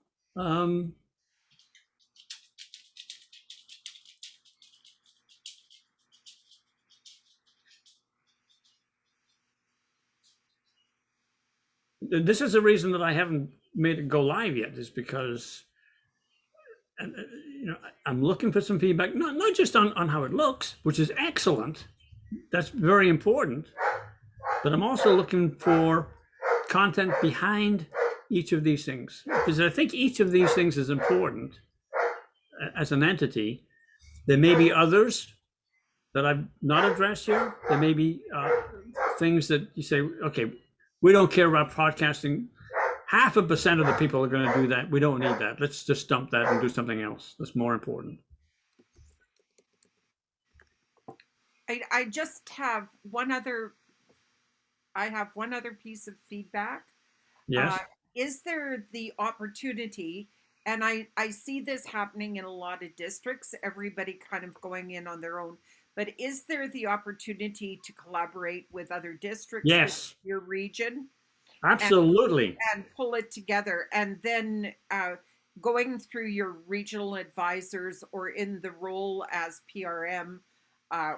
This is the reason that I haven't made it go live yet, is because I'm looking for some feedback, not just on how it looks, which is excellent. That's very important. But I'm also looking for content behind each of these things, because I think each of these things is important as an entity. There may be others that I've not addressed here. There may be things that you say, okay, we don't care about podcasting. 0.5% of the people are going to do that. We don't need that. Let's just dump that and do something else that's more important. I just have one other. I have one other piece of feedback. Yes. Is there the opportunity, and I see this happening in a lot of districts, everybody kind of going in on their own, but is there the opportunity to collaborate with other districts? Yes. Your region? Absolutely. And pull it together, and then going through your regional advisors or in the role as PRM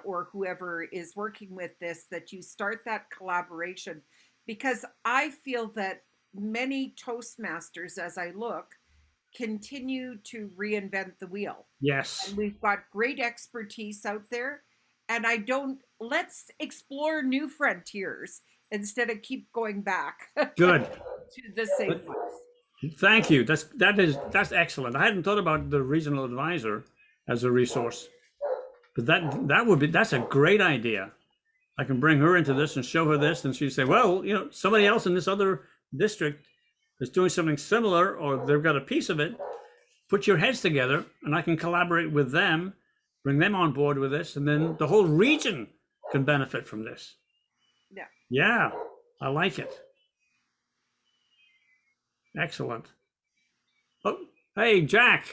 or whoever is working with this, that you start that collaboration. Because I feel that many Toastmasters, as I look, continue to reinvent the wheel. Yes. And we've got great expertise out there. And let's explore new frontiers instead of keep going back. Good. To the same place. Thank you. That's excellent. I hadn't thought about the regional advisor as a resource, but that's a great idea. I can bring her into this and show her this, and she'd say, well, somebody else in this other district is doing something similar, or they've got a piece of it. Put your heads together, and I can collaborate with them, bring them on board with this, and then the whole region can benefit from this. Yeah. Yeah, I like it. Excellent. Oh, hey, Jack.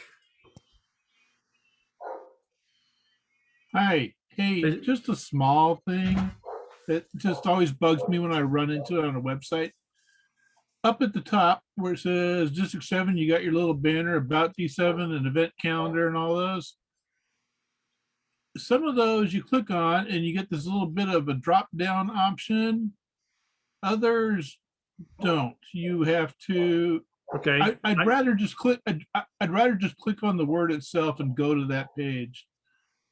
Hi. Hey, just a small thing that just always bugs me when I run into it on a website. Up at the top where it says District 7, you got your little banner about D7 and event calendar and all those. some of those you click on and you get this little bit of a drop down option. Others don't. You have to. Okay. I'd rather just click. I'd rather just click on the word itself and go to that page.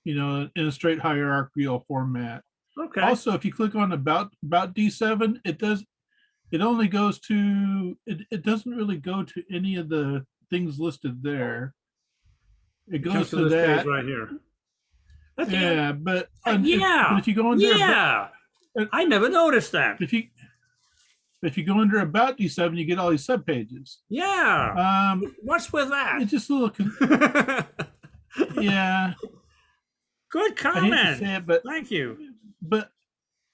You know, in a straight hierarchical format. Okay. Also, if you click on about D7, it does. It only goes to. It doesn't really go to any of the things listed there. It Comes goes to to this that. page right here. That's Yeah, but yeah. but if you go under yeah, I never noticed that. If you go under about D7, you get all these subpages. Yeah. What's with that? It's just a little. Yeah. Good comment. I hate to say it, but thank you. But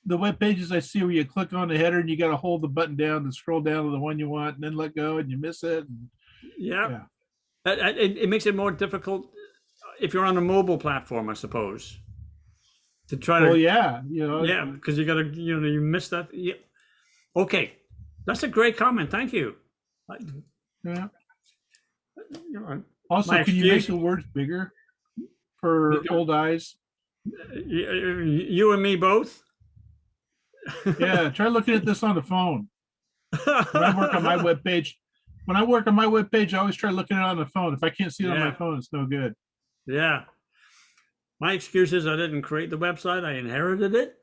the web pages I see where you click on the header and you got to hold the button down and scroll down to the one you want and then let go and you miss it. And, yeah. It makes it more difficult if you're on a mobile platform, I suppose, to try to. Well, yeah, you know. Yeah, because you got to, you know, you miss that. Yeah. Okay, that's a great comment. Thank you. Yeah. You know, also, can you make the words bigger for old eyes? You and me both. Yeah, try looking at this on the phone. When I work on my web page, I always try looking at it on the phone. If I can't see it on my phone, it's no good. Yeah. My excuse is I didn't create the website. I inherited it.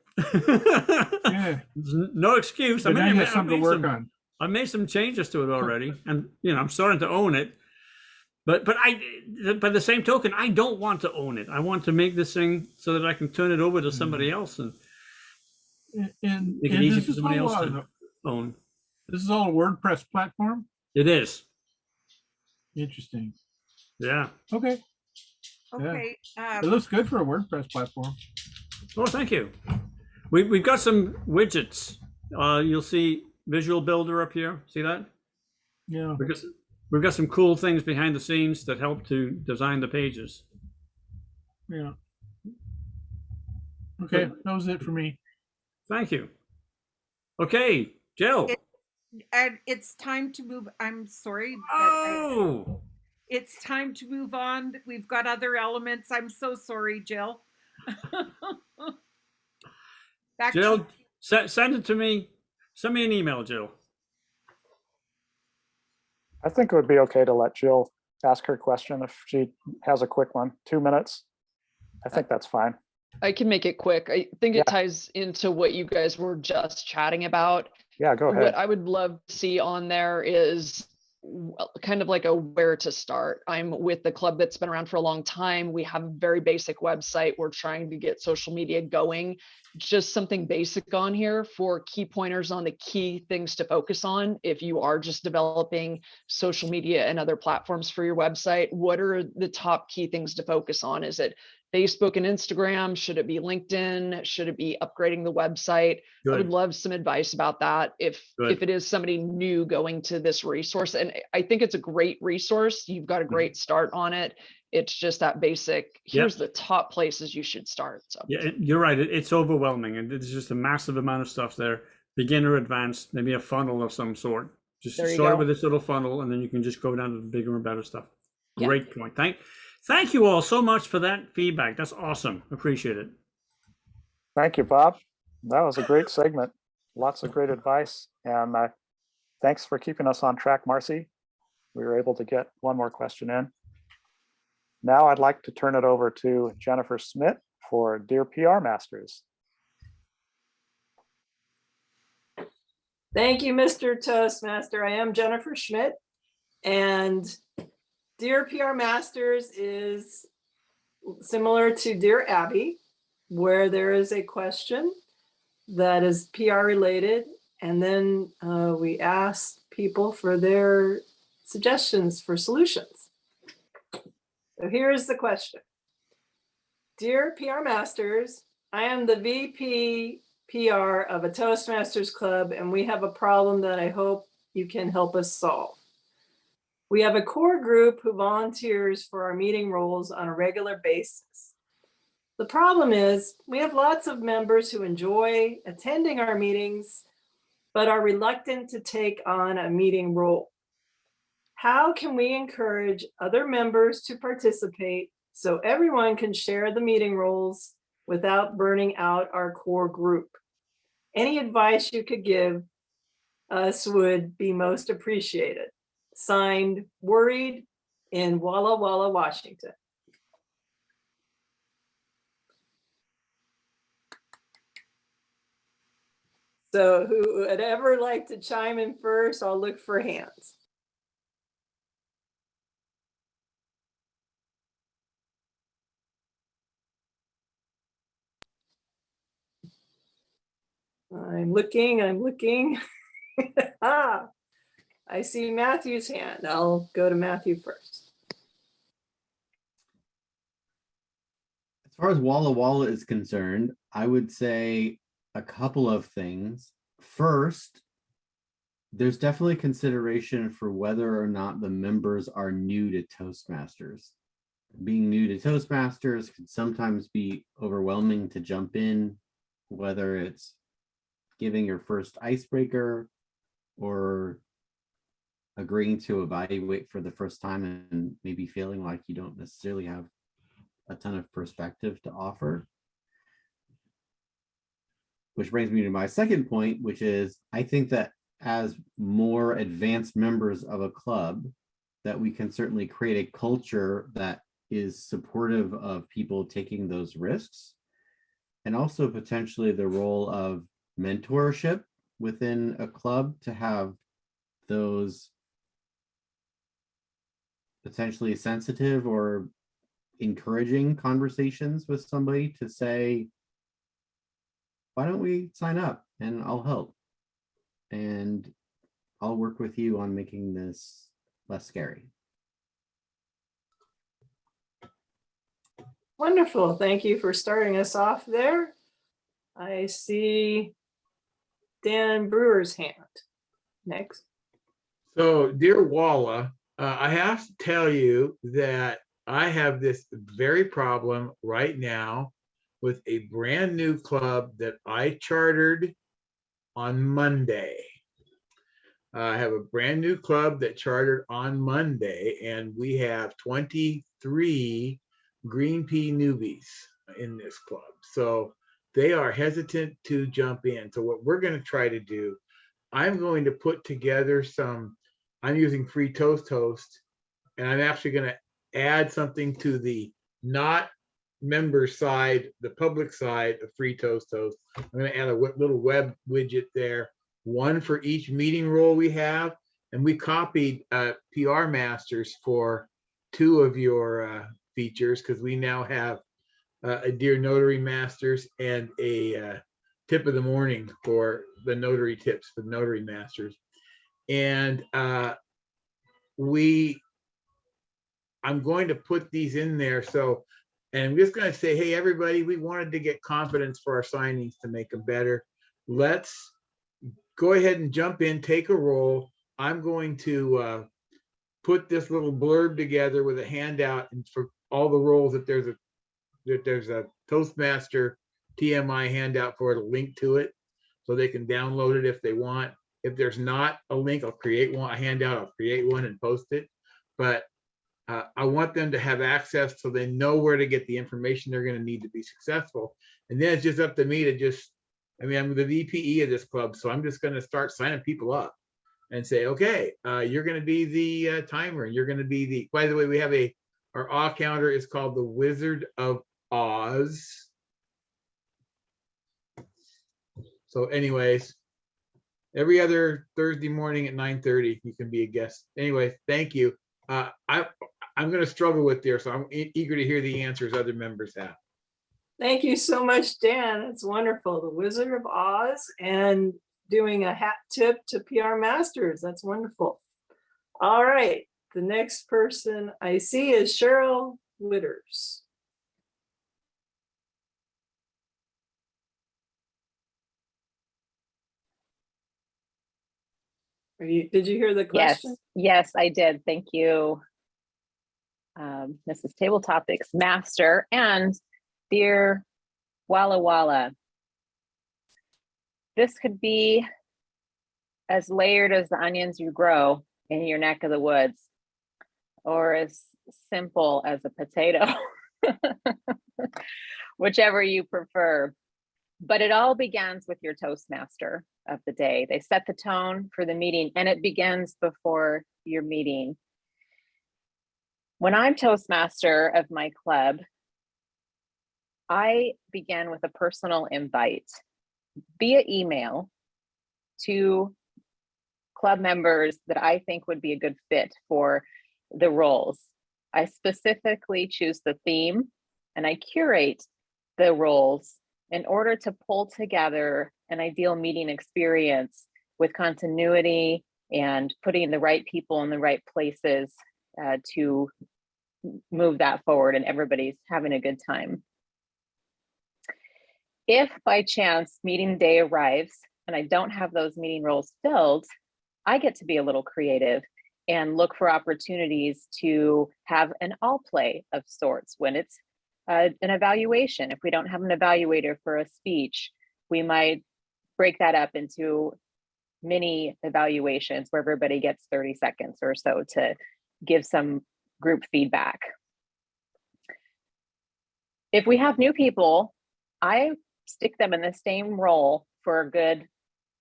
Yeah. No excuse. But now you got something to work on. I made some changes to it already, and you know I'm starting to own it. But by the same token, I don't want to own it. I want to make this thing so that I can turn it over to somebody else and make it easy for somebody else to own. This is all a WordPress platform? It is. Interesting. Yeah. Okay. Okay. Yeah. It looks good for a WordPress platform. Oh, thank you. We've got some widgets. You'll see Visual Builder up here. See that? Yeah. Because we've got some cool things behind the scenes that help to design the pages. Yeah. Okay, that was it for me. Thank you. Okay, Jill. And it's time to move. I'm sorry. It's time to move on. We've got other elements. I'm so sorry, Jill. Jill, send it to me. Send me an email, Jill. I think it would be okay to let Jill ask her question if she has a quick one, 2 minutes. I think that's fine. I can make it quick. I think it ties into what you guys were just chatting about. Yeah, go ahead. What I would love to see on there is kind of like a where to start. I'm with the club that's been around for a long time. We have a very basic website. We're trying to get social media going. Just something basic on here for key pointers on the key things to focus on. If you are just developing social media and other platforms for your website, what are the top key things to focus on? Is it Facebook and Instagram? Should it be LinkedIn? Should it be upgrading the website? Good. I would love some advice about that if it is somebody new going to this resource. And I think it's a great resource. You've got a great start on it. It's just that basic, here's the top places you should start. So yeah, you're right. It's overwhelming, and it's just a massive amount of stuff there. Beginner, advanced, maybe a funnel of some sort. Just start with this little funnel, and then you can just go down to the bigger and better stuff. Great point. Thank you all so much for that feedback. That's awesome. Appreciate it. Thank you, Bob. That was a great segment. Lots of great advice. And thanks for keeping us on track, Marcy. We were able to get one more question in. Now I'd like to turn it over to Jennifer Schmidt for Dear PR Masters. Thank you, Mr. Toastmaster. I am Jennifer Schmidt, and Dear PR Masters is similar to Dear Abby, where there is a question that is PR related, and then we ask people for their suggestions for solutions. So here's the question. Dear PR Masters, I am the VPPR of a Toastmasters club, and we have a problem that I hope you can help us solve. We have a core group who volunteers for our meeting roles on a regular basis. The problem is we have lots of members who enjoy attending our meetings, but are reluctant to take on a meeting role. How can we encourage other members to participate so everyone can share the meeting rules without burning out our core group. Any advice you could give us would be most appreciated. Signed, Worried, in Walla Walla, Washington. So who would ever like to chime in first? I'll look for hands. I'm looking. Ah, I see Matthew's hand. I'll go to Matthew first. As far as Walla Walla is concerned, I would say a couple of things. First, there's definitely consideration for whether or not the members are new to Toastmasters. Being new to Toastmasters can sometimes be overwhelming to jump in, whether it's giving your first icebreaker or agreeing to evaluate for the first time and maybe feeling like you don't necessarily have a ton of perspective to offer. Which brings me to my second point, which is I think that as more advanced members of a club, that we can certainly create a culture that is supportive of people taking those risks, and also potentially the role of mentorship within a club to have those potentially sensitive or encouraging conversations with somebody to say, why don't we sign up and I'll help and I'll work with you on making this less scary. Wonderful. Thank you for starting us off there. I see Dan Brewer's hand next. So, dear Walla, I have to tell you that I have this very problem right now with a brand new club that I chartered on Monday. I have a brand new club that chartered on Monday, and we have 23 green pea newbies in this club. So they are hesitant to jump in. So what we're going to try to do, I'm going to put together I'm using Free Toast, and I'm actually going to add something to the not member side, the public side of Free Toast. I'm going to add a little web widget there, one for each meeting role we have. And we copied PR Masters for 2 of your features, because we now have a Dear Notary Masters and a tip of the morning for the notary tips for Notary Masters. And I'm going to put these in there. So, and I'm just going to say, hey, everybody, we wanted to get confidence for our signings to make them better. Let's go ahead and jump in, take a roll. I'm going to put this little blurb together with a handout, and for all the roles that there's a Toastmaster TMI handout for it, a link to it, so they can download it if they want. If there's not a link, I'll create one, a handout, I'll create one and post it. But I want them to have access so they know where to get the information they're going to need to be successful. And then it's just up to me to I'm the VPE of this club, so I'm just going to start signing people up and say, okay, you're going to be the timer. You're going to be by the way, we have our awe counter is called the Wizard of Oz. So anyways, every other Thursday morning at 9:30, you can be a guest. Anyway, thank you. I'm going to struggle with this, so I'm eager to hear the answers other members have. Thank you so much, Dan. That's wonderful. The Wizard of Oz and doing a hat tip to PR Masters. That's wonderful. All right. The next person I see is Cheryl Witters. Did you hear the question? Yes, I did. Thank you, Mrs. Table Topics Master and dear Walla Walla. This could be as layered as the onions you grow in your neck of the woods, or as simple as a potato. whichever you prefer. But it all begins with your Toastmaster of the day. They set the tone for the meeting, and it begins before your meeting. When I'm Toastmaster of my club, I begin with a personal invite via email to club members that I think would be a good fit for the roles. I specifically choose the theme and I curate the roles in order to pull together an ideal meeting experience with continuity and putting the right people in the right places to move that forward and everybody's having a good time. If by chance meeting day arrives and I don't have those meeting roles filled, I get to be a little creative and look for opportunities to have an all play of sorts when it's an evaluation. If we don't have an evaluator for a speech, we might break that up into mini evaluations where everybody gets 30 seconds or so to give some group feedback. If we have new people, I stick them in the same role for a good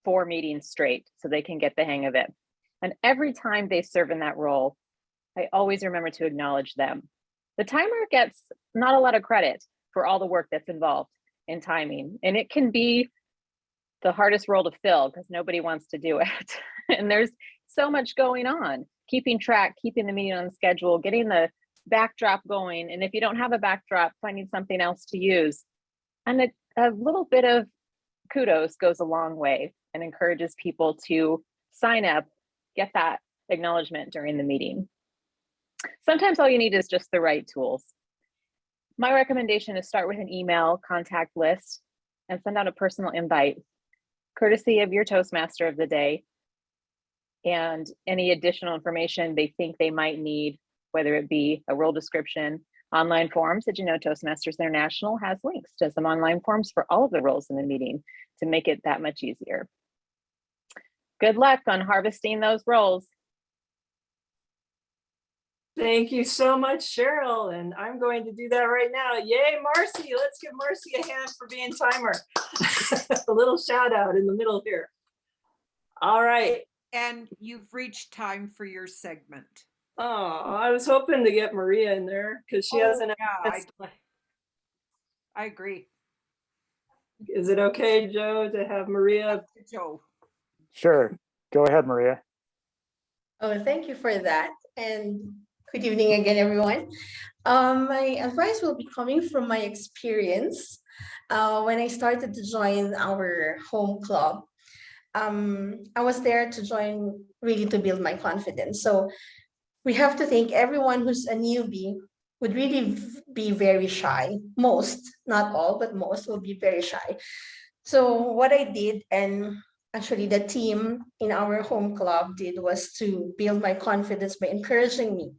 4 meetings straight so they can get the hang of it. And every time they serve in that role, I always remember to acknowledge them. The timer gets not a lot of credit for all the work that's involved in timing. And it can be the hardest role to fill because nobody wants to do it. And there's so much going on, keeping track, keeping the meeting on schedule, getting the backdrop going. And if you don't have a backdrop, finding something else to use. And a little bit of kudos goes a long way and encourages people to sign up, get that acknowledgement during the meeting. Sometimes all you need is just the right tools. My recommendation is start with an email contact list and send out a personal invite, courtesy of your Toastmaster of the day, and any additional information they think they might need, whether it be a role description, online forms. Did you know Toastmasters International has links to some online forms for all of the roles in the meeting to make it that much easier. Good luck on harvesting those roles. Thank you so much, Cheryl. And I'm going to do that right now. Yay, Marcy. Let's give Marcy a hand for being timer. A little shout out in the middle here. All right. And you've reached time for your segment. Oh, I was hoping to get Maria in there because she hasn't. Yeah, I agree. Is it okay, Joe, to have Maria? Joe. Sure. Go ahead, Maria. Oh, thank you for that. And good evening again, everyone. My advice will be coming from my experience when I started to join our home club. I was there to join really to build my confidence. So we have to think everyone who's a newbie would really be very shy. Most, not all, but most will be very shy. So what I did, and actually the team in our home club did, was to build my confidence by encouraging me.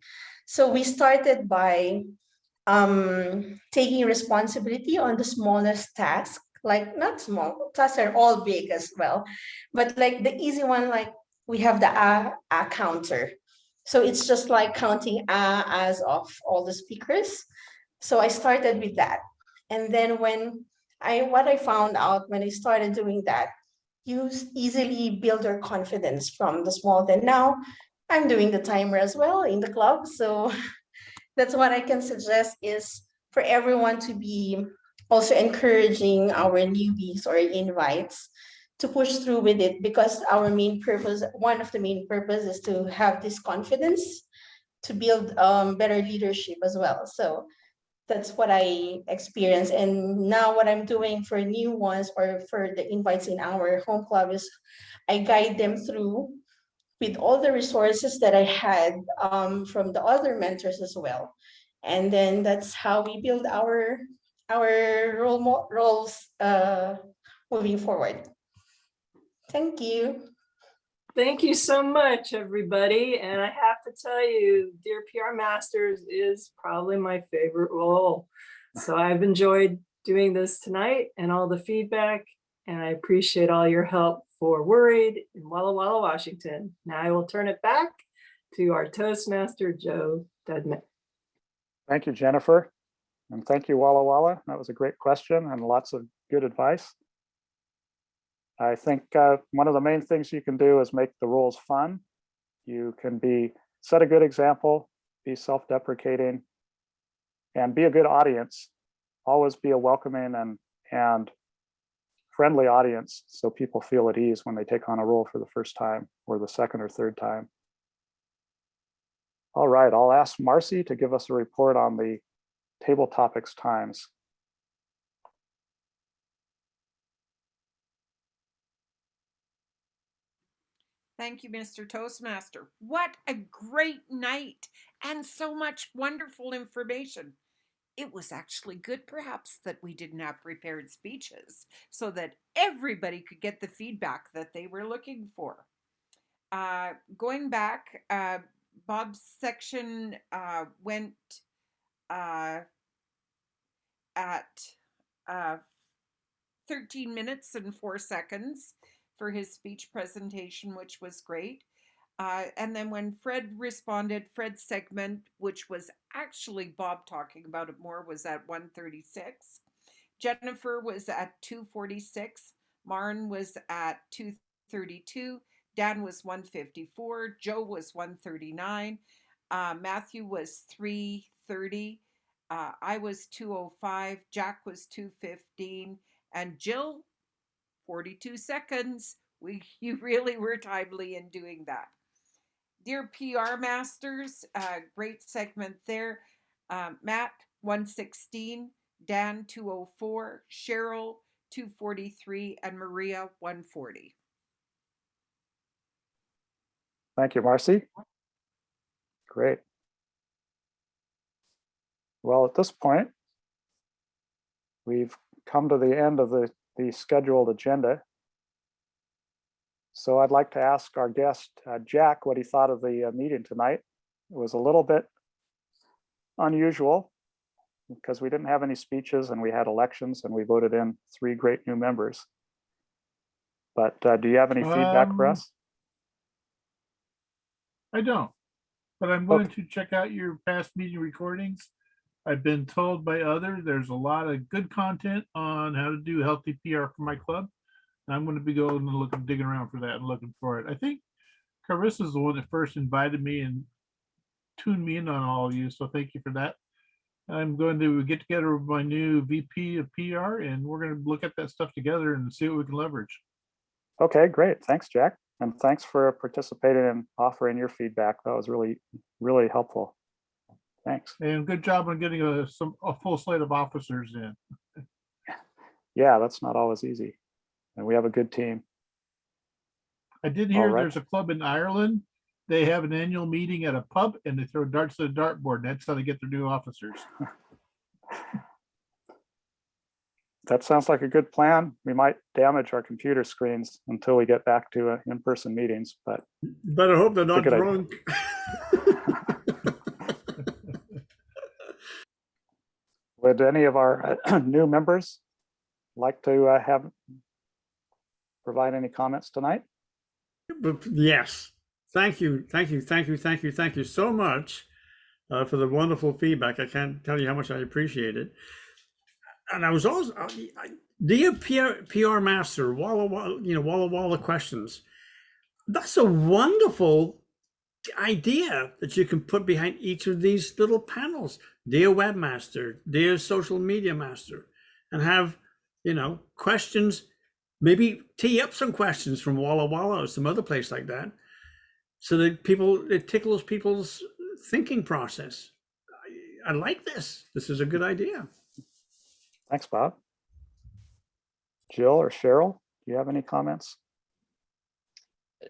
So we started by taking responsibility on the smallest task, like not small, tasks are all big as well, but like the easy one, like we have the a counter. So it's just like counting as of all the speakers. So I started with that. And then what I found out when I started doing that, you easily build your confidence from the small. Then now I'm doing the timer as well in the club. So that's what I can suggest, is for everyone to be also encouraging our newbies or invites to push through with it, because our main purpose, one of the main purpose, is to have this confidence to build better leadership as well. So that's what I experienced. And now what I'm doing for new ones or for the invites in our home club is I guide them through with all the resources that I had from the other mentors as well. And then that's how we build our roles moving forward. Thank you. Thank you so much, everybody. And I have to tell you, Dear PR Masters is probably my favorite role. So I've enjoyed doing this tonight and all the feedback, and I appreciate all your help for Worried in Walla Walla, Washington. Now I will turn it back to our Toastmaster, Joe Dudman. Thank you, Jennifer. And thank you, Walla Walla. That was a great question and lots of good advice. I think one of the main things you can do is make the rules fun. You can set a good example, be self-deprecating, and be a good audience. Always be a welcoming and friendly audience so people feel at ease when they take on a role for the first time or the second or third time. All right, I'll ask Marcy to give us a report on the table topics times. Thank you, Mr. Toastmaster. What a great night and so much wonderful information. It was actually good, perhaps, that we didn't have prepared speeches so that everybody could get the feedback that they were looking for. Going back, Bob's section went at 13 minutes and 4 seconds for his speech presentation, which was great. And then when Fred responded, Fred's segment, which was actually Bob talking about it more, was at 1:36. Jennifer was at 2:46. Maren was at 2:32. Dan was 1:54. Joe was 1:39. Matthew was 3:30. I was 2:05. Jack was 2:15. And Jill, 42 seconds. You really were timely in doing that. Dear PR Masters, great segment there. Matt, 1:16. Dan, 2:04. Cheryl, 2:43. And Maria, 1:40. Thank you, Marcy. Great. Well, at this point, we've come to the end of the scheduled agenda. So I'd like to ask our guest, Jack, what he thought of the meeting tonight. It was a little bit unusual because we didn't have any speeches and we had elections and we voted in 3 great new members. But do you have any feedback for us? I don't, but I'm going to check out your past meeting recordings. I've been told by others there's a lot of good content on how to do healthy PR for my club. I'm going to be going and digging around for that and looking for it. I think Carissa's the one that first invited me and tuned me in on all of you, so thank you for that. I'm going to get together with my new VP of PR, and we're going to look at that stuff together and see what we can leverage. Okay, great. Thanks, Jack. And thanks for participating and offering your feedback. That was really, really helpful. Thanks. And good job on getting a full slate of officers in. Yeah, that's not always easy. And we have a good team. I did hear there's a club in Ireland. They have an annual meeting at a pub and they throw darts at a dartboard. That's how they get their new officers. That sounds like a good plan. We might damage our computer screens until we get back to in-person meetings, but better hope they're not drunk. Would any of our new members like to provide any comments tonight? Yes. Thank you so much for the wonderful feedback. I can't tell you how much I appreciate it. And I was also, dear PR Master, Walla Walla questions. That's a wonderful idea that you can put behind each of these little panels. Dear Webmaster, dear Social Media Master, and have, questions, maybe tee up some questions from Walla Walla or some other place like that, so that it tickles people's thinking process. I like this. This is a good idea. Thanks, Bob. Jill or Cheryl, do you have any comments?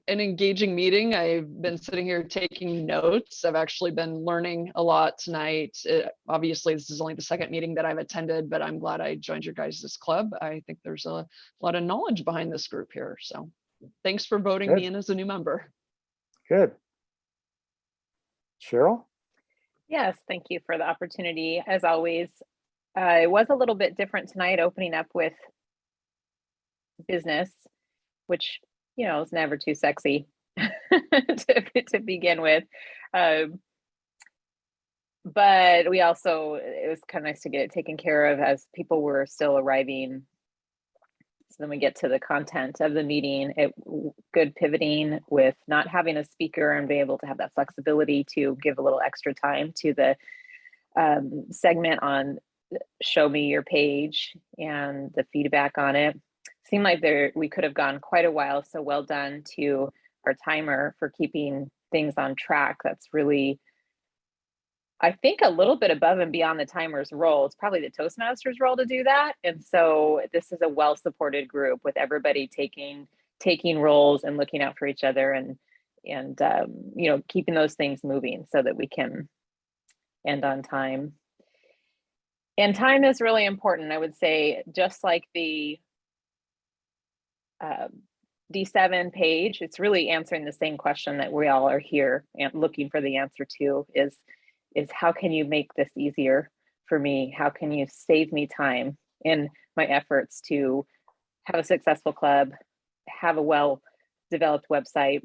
An engaging meeting. I've been sitting here taking notes. I've actually been learning a lot tonight. Obviously, this is only the second meeting that I've attended, but I'm glad I joined your guys' club. I think there's a lot of knowledge behind this group here. So thanks for voting me in as a new member. Good. Cheryl? Yes, thank you for the opportunity. As always, it was a little bit different tonight, opening up with business, which is never too sexy to begin with. but we also, it was kind of nice to get it taken care of as people were still arriving. So then we get to the content of the meeting. Good pivoting with not having a speaker and be able to have that flexibility to give a little extra time to the segment on show me your page and the feedback on it. Seemed like we could have gone quite a while. So well done to our timer for keeping things on track. That's really, I think, a little bit above and beyond the timer's role. It's probably the Toastmasters role to do that. And so this is a well-supported group with everybody taking roles and looking out for each other and you know, keeping those things moving so that we can end on time. And time is really important. I would say, just like the D7 page, it's really answering the same question that we all are here and looking for the answer to is how can you make this easier for me? How can you save me time in my efforts to have a successful club, have a well-developed website?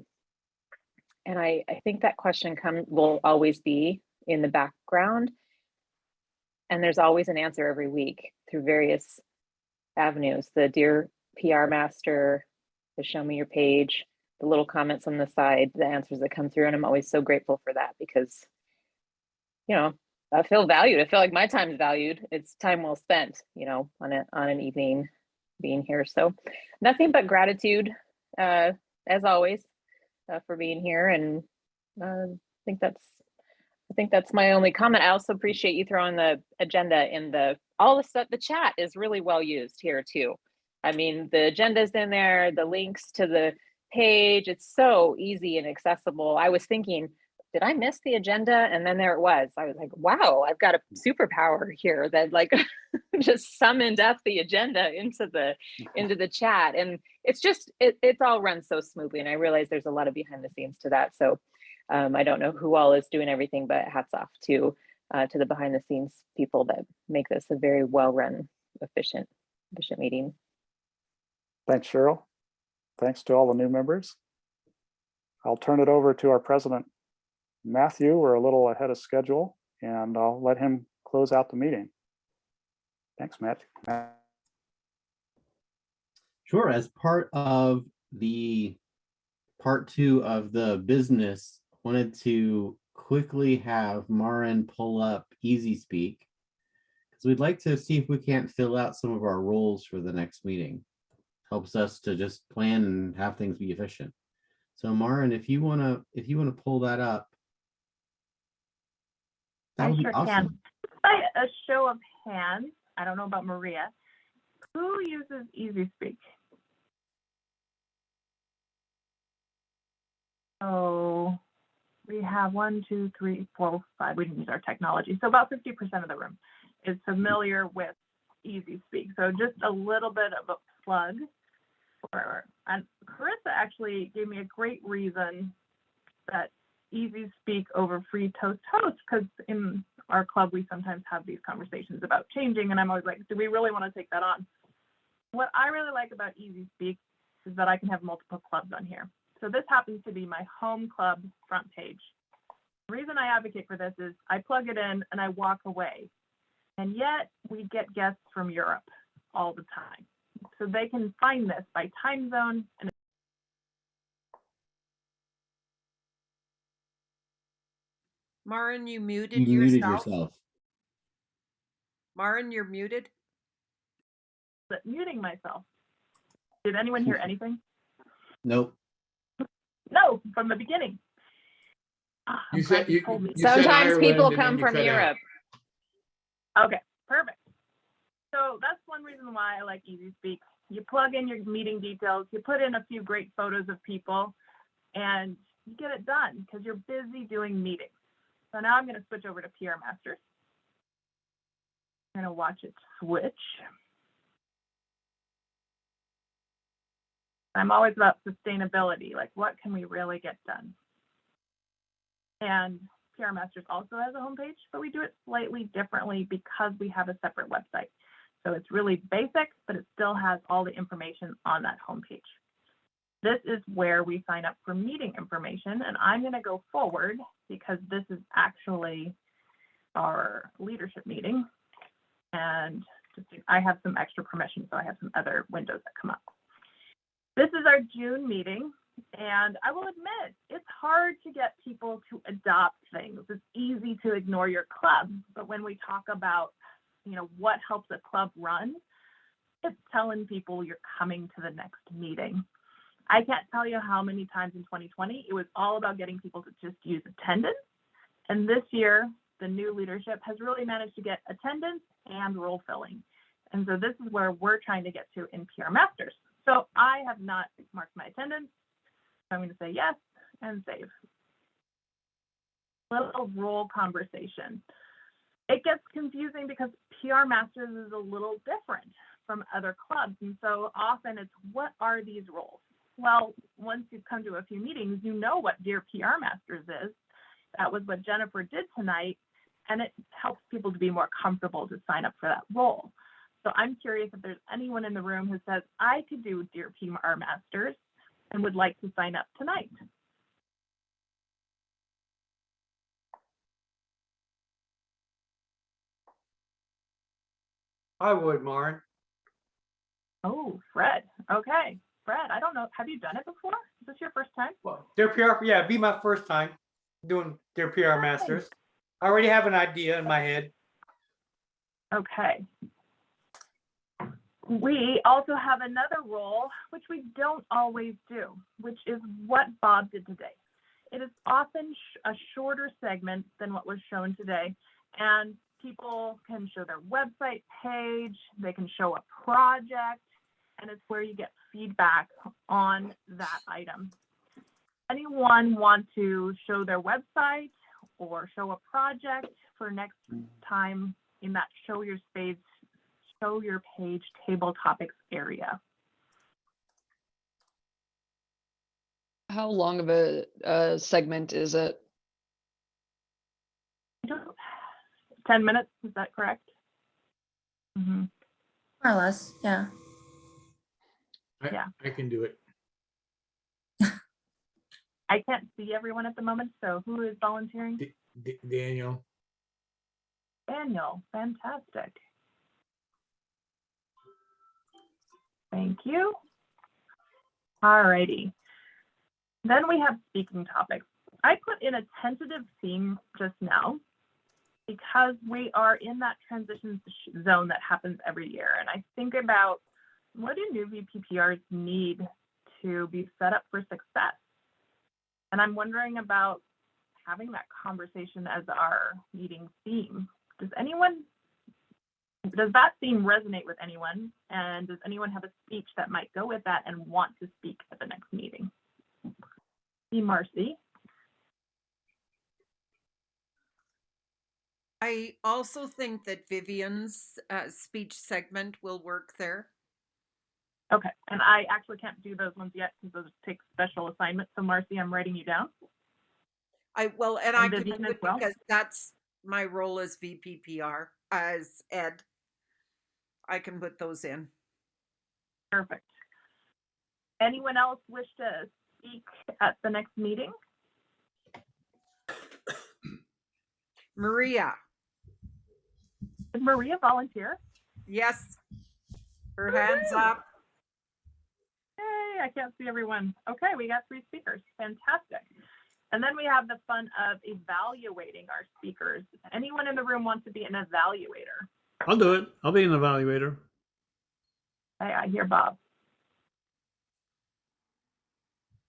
And I think that question will always be in the background. And there's always an answer every week through various avenues. The Dear PR Master, the Show Me Your Page, the little comments on the side, the answers that come through. And I'm always so grateful for that because, you know, I feel valued. I feel like my time is valued. It's time well spent, you know, on an evening being here. So nothing but gratitude, as always, for being here. And I think that's my only comment. I also appreciate you throwing the agenda in all the stuff. The chat is really well used here too. I mean, the agenda's in there, the links to the page, it's so easy and accessible. I was thinking, did I miss the agenda? And then there it was. I was like, wow, I've got a superpower here that like just summoned up the agenda into the chat. And it's just, it's all run so smoothly. And I realize there's a lot of behind the scenes to that. So I don't know who all is doing everything, but hats off to the behind the scenes people that make this a very well run, efficient meeting. Thanks, Cheryl. Thanks to all the new members. I'll turn it over to our president, Matthew. We're a little ahead of schedule, and I'll let him close out the meeting. Thanks, Matt. Sure. As part of the part 2 of the business, wanted to quickly have Marin pull up Easy Speak because we'd like to see if we can't fill out some of our roles for the next meeting. Helps us to just plan and have things be efficient. So Marin, if you wanna pull that up, that would be awesome. By a show of hands, I don't know about Maria, who uses Easy Speak? Oh, we have 1, 2, 3, 4, 5. We didn't use our technology. So about 50% of the room is familiar with Easy Speak. So just a little bit of a plug. And Carissa actually gave me a great reason that Easy Speak over Free Toast hosts, because in our club we sometimes have these conversations about changing, and I'm always like, do we really want to take that on? What I really like about Easy Speak is that I can have multiple clubs on here. So this happens to be my home club front page. The reason I advocate for this is I plug it in and I walk away, and yet we get guests from Europe all the time. So they can find this by time zone. And Marin, you muted You muted yourself. yourself. Marin, you're muted. muting myself. Did anyone hear anything? Nope. No, from the beginning. You said you Sometimes said people Ireland, and come then you from cut out. Europe. Okay, perfect. So that's one reason why I like Easy Speak. You plug in your meeting details, you put in a few great photos of people, and you get it done because you're busy doing meetings. So now I'm going to switch over to PR Masters. I'm going to watch it switch. I'm always about sustainability, like what can we really get done? And PR Masters also has a homepage, but we do it slightly differently because we have a separate website. So it's really basic, but it still has all the information on that homepage. This is where we sign up for meeting information, and I'm going to go forward because this is actually our leadership meeting. And I have some extra permission, so I have some other windows that come up. This is our June meeting, and I will admit, it's hard to get people to adopt things. It's easy to ignore your club, but when we talk about, what helps a club run, it's telling people you're coming to the next meeting. I can't tell you how many times in 2020, it was all about getting people to just use attendance. And this year, the new leadership has really managed to get attendance and role filling. And so this is where we're trying to get to in PR Masters. So I have not marked my attendance. So I'm going to say yes and save. Little role conversation. It gets confusing because PR Masters is a little different from other clubs. And so often it's, what are these roles? Well, once you've come to a few meetings, you know what Dear PR Masters is. That was what Jennifer did tonight. And it helps people to be more comfortable to sign up for that role. So I'm curious if there's anyone in the room who says, I could do Dear PR Masters and would like to sign up tonight. I would, Maren. Oh, Fred. Okay. Fred, I don't know. Have you done it before? Is this your first time? Well, Dear PR, yeah, it'd be my first time doing Dear PR Masters. I already have an idea in my head. Okay. We also have another role, which we don't always do, which is what Bob did today. It is often a shorter segment than what was shown today, and people can show their website page, they can show a project, and it's where you get feedback on that item. Anyone want to show their website or show a project for next time in that show your page table topics area? How long of a segment is it? 10 minutes, is that correct? Mm-hmm. More or less, yeah. I can do it. I can't see everyone at the moment, so who is volunteering? Daniel. Daniel, fantastic. Thank you. All righty. Then we have speaking topics. I put in a tentative theme just now because we are in that transition zone that happens every year. And I think about, what do new VPPRs need to be set up for success? And I'm wondering about having that conversation as our meeting theme. Does that theme resonate with anyone? And does anyone have a speech that might go with that and want to speak at the next meeting? Marcy. I also think that Vivian's speech segment will work there. Okay, and I actually can't do those ones yet because those take special assignments. So Marcy, I'm writing you down. I can Vivian do as it well? because that's my role as VPPR, as Ed. I can put those in. Perfect. Anyone else wish to speak at the next meeting? Maria. Did Maria volunteer? Yes. Her hands up. Hey, I can't see everyone. Okay, we got 3 speakers. Fantastic. And then we have the fun of evaluating our speakers. Anyone in the room wants to be an evaluator? I'll do it. I'll be an evaluator. Hey, I hear Bob.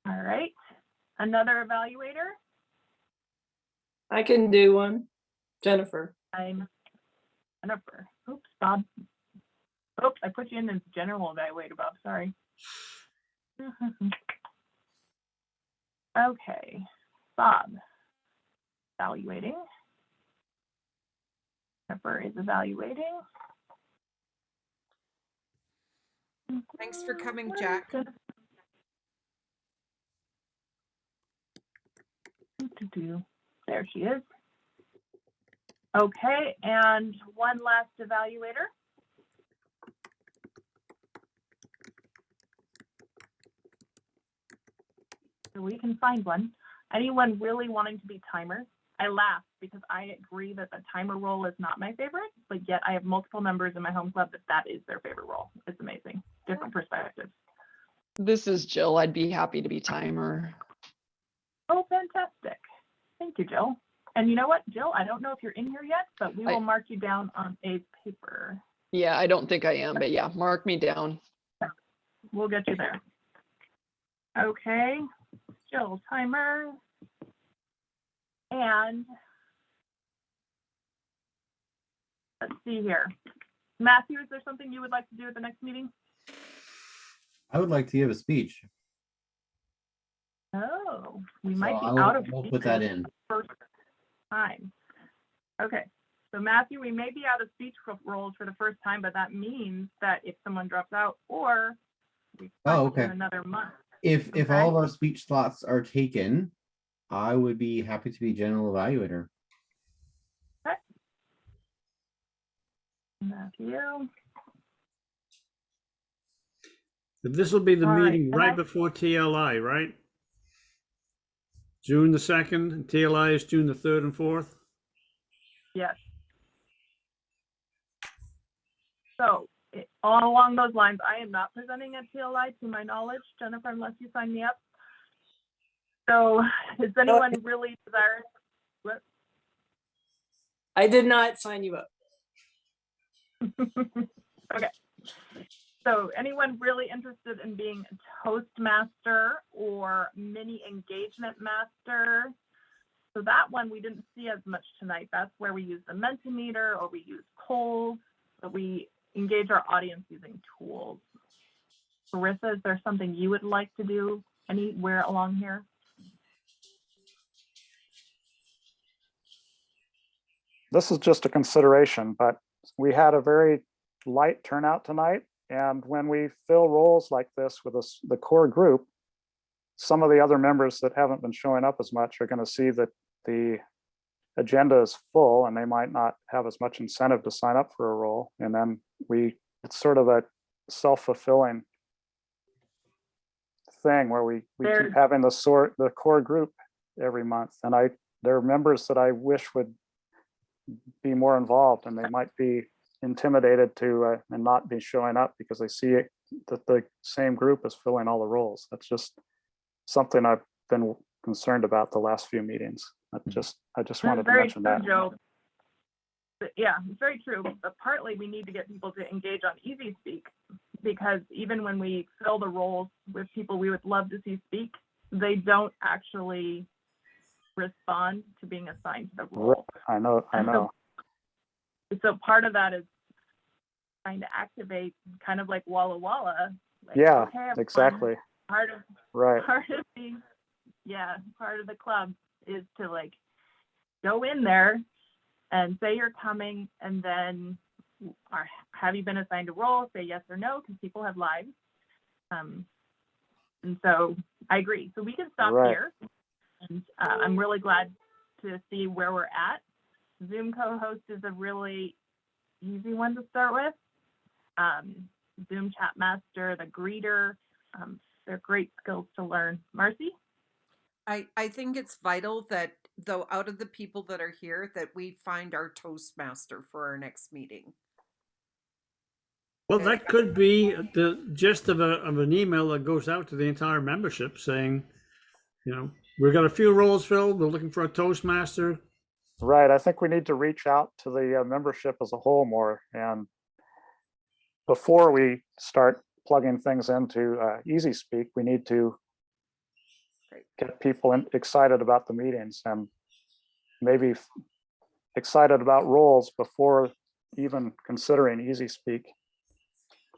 All right. Another evaluator? I can do one. Jennifer. I'm Jennifer. Oops, Bob. Oops, I put you in as general evaluator, Bob. Sorry. Okay, Bob. Evaluating. Jennifer is evaluating. Thanks for coming, Jack. There she is. Okay, and one last evaluator. So we can find one. Anyone really wanting to be timer? I laugh because I agree that the timer role is not my favorite, but yet I have multiple members in my home club that is their favorite role. It's amazing. Different perspectives. This is Jill. I'd be happy to be timer. Oh, fantastic. Thank you, Jill. And you know what, Jill, I don't know if you're in here yet, but we will mark you down on a paper. Yeah, I don't think I am, but yeah, mark me down. We'll get you there. Okay, Jill, timer. And let's see here. Matthew, is there something you would like to do at the next meeting? I would like to give a speech. Oh, we might So be out of we'll put that in. first time. Okay, so Matthew, we may be out of speech roles for the first time, but that means that if someone drops out or we okay. in another month. If Okay. all of our speech slots are taken, I would be happy to be general evaluator. Okay. Matthew. This will be the All right, meeting and right before TLI, right? June the 2nd, and TLI is June the 3rd and 4th. Yes. So all along those lines, I am not presenting at TLI to my knowledge, Jennifer, unless you sign me up. So is anyone really desirous? What? I did not sign you up. Okay. So anyone really interested in being a Toastmaster or mini engagement master? So that one we didn't see as much tonight. That's where we use the Mentimeter or we use polls, but we engage our audience using tools. Carissa, is there something you would like to do anywhere along here? This is just a consideration, but we had a very light turnout tonight. And when we fill roles like this with the core group, some of the other members that haven't been showing up as much are going to see that the agenda is full and they might not have as much incentive to sign up for a role. And then it's sort of a self-fulfilling thing where we keep having the core group every month. And there are members that I wish would be more involved, and they might be intimidated to and not be showing up because they see that the same group is filling all the roles. That's just something I've been concerned about the last few meetings. I just wanted to mention that. Joe. Yeah, it's very true. But partly we need to get people to engage on Easy Speak, because even when we fill the roles with people we would love to see speak, they don't actually respond to being assigned to the role. I know. So part of that is trying to activate, kind of like Walla Walla. Like, yeah, okay, exactly. Part of the club is to like go in there and say you're coming, and then have you been assigned a role? Say yes or no, because people have lives. And so I agree. So we can stop here. And I'm really glad to see where we're at. Zoom co-host is a really easy one to start with. Zoom chat master, the greeter, they're great skills to learn. Marcy? I think it's vital that, though, out of the people that are here, that we find our Toastmaster for our next meeting. Well, that could be the gist of an email that goes out to the entire membership saying, we've got a few roles filled. We're looking for a Toastmaster. Right. I think we need to reach out to the membership as a whole more. And before we start plugging things into Easy Speak, we need to get people excited about the meetings and maybe excited about roles before even considering Easy Speak.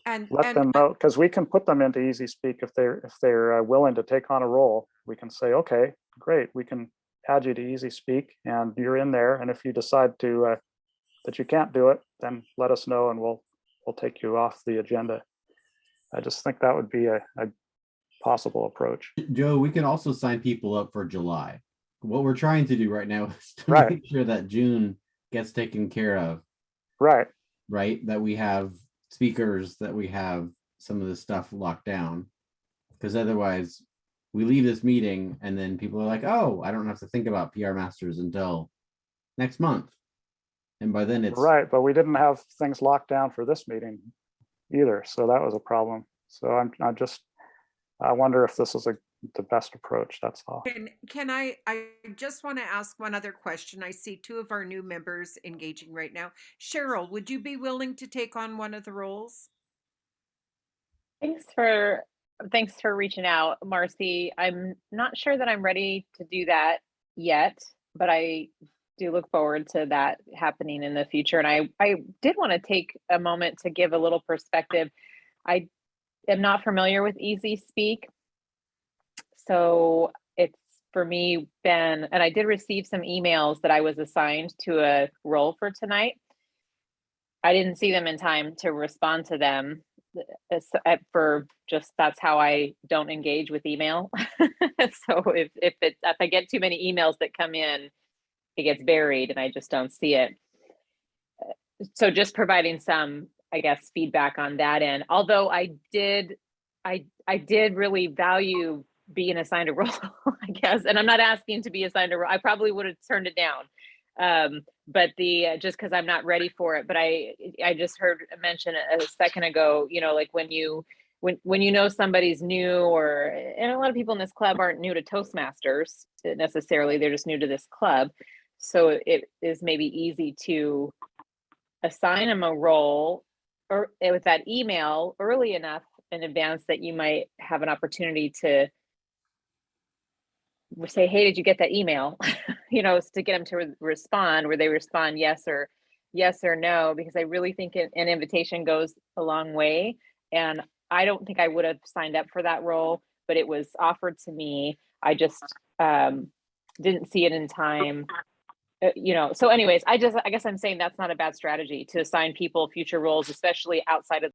And let them know, because we can put them into Easy Speak if they're willing to take on a role. We can say, okay, great, we can add you to Easy Speak and you're in there. And if you decide to that you can't do it, then let us know and we'll take you off the agenda. I just think that would be a possible approach. Joe, we can also sign people up for July. What we're trying to do right now is to make sure that June gets taken care of. Right. That we have speakers, that we have some of the stuff locked down, because otherwise we leave this meeting and then people are like, oh, I don't have to think about PR Masters until next month. And by then it's Right, but we didn't have things locked down for this meeting either, so that was a problem. So I wonder if this is the best approach, that's all. Can I just want to ask one other question. I see two of our new members engaging right now. Cheryl, would you be willing to take on one of the roles? Thanks for reaching out, Marcy. I'm not sure that I'm ready to do that yet, but I do look forward to that happening in the future. And I did want to take a moment to give a little perspective. I am not familiar with Easy Speak. So it's for me been, and I did receive some emails that I was assigned to a role for tonight. I didn't see them in time to respond to them. For just, that's how I don't engage with email. So if I get too many emails that come in, it gets buried and I just don't see it. So just providing some, I guess, feedback on that end. Although I did really value being assigned a role, I guess, and I'm not asking to be assigned a role. I probably would have turned it down. But just because I'm not ready for it. But I just heard mention a second ago, like when you know somebody's new, and a lot of people in this club aren't new to Toastmasters necessarily, they're just new to this club. So it is maybe easy to assign them a role or with that email early enough in advance that you might have an opportunity to say, hey, did you get that email? To get them to respond, where they respond yes or no, because I really think an invitation goes a long way. And I don't think I would have signed up for that role, but it was offered to me. I just didn't see it in time. So anyways, I guess I'm saying that's not a bad strategy to assign people future roles, especially outside of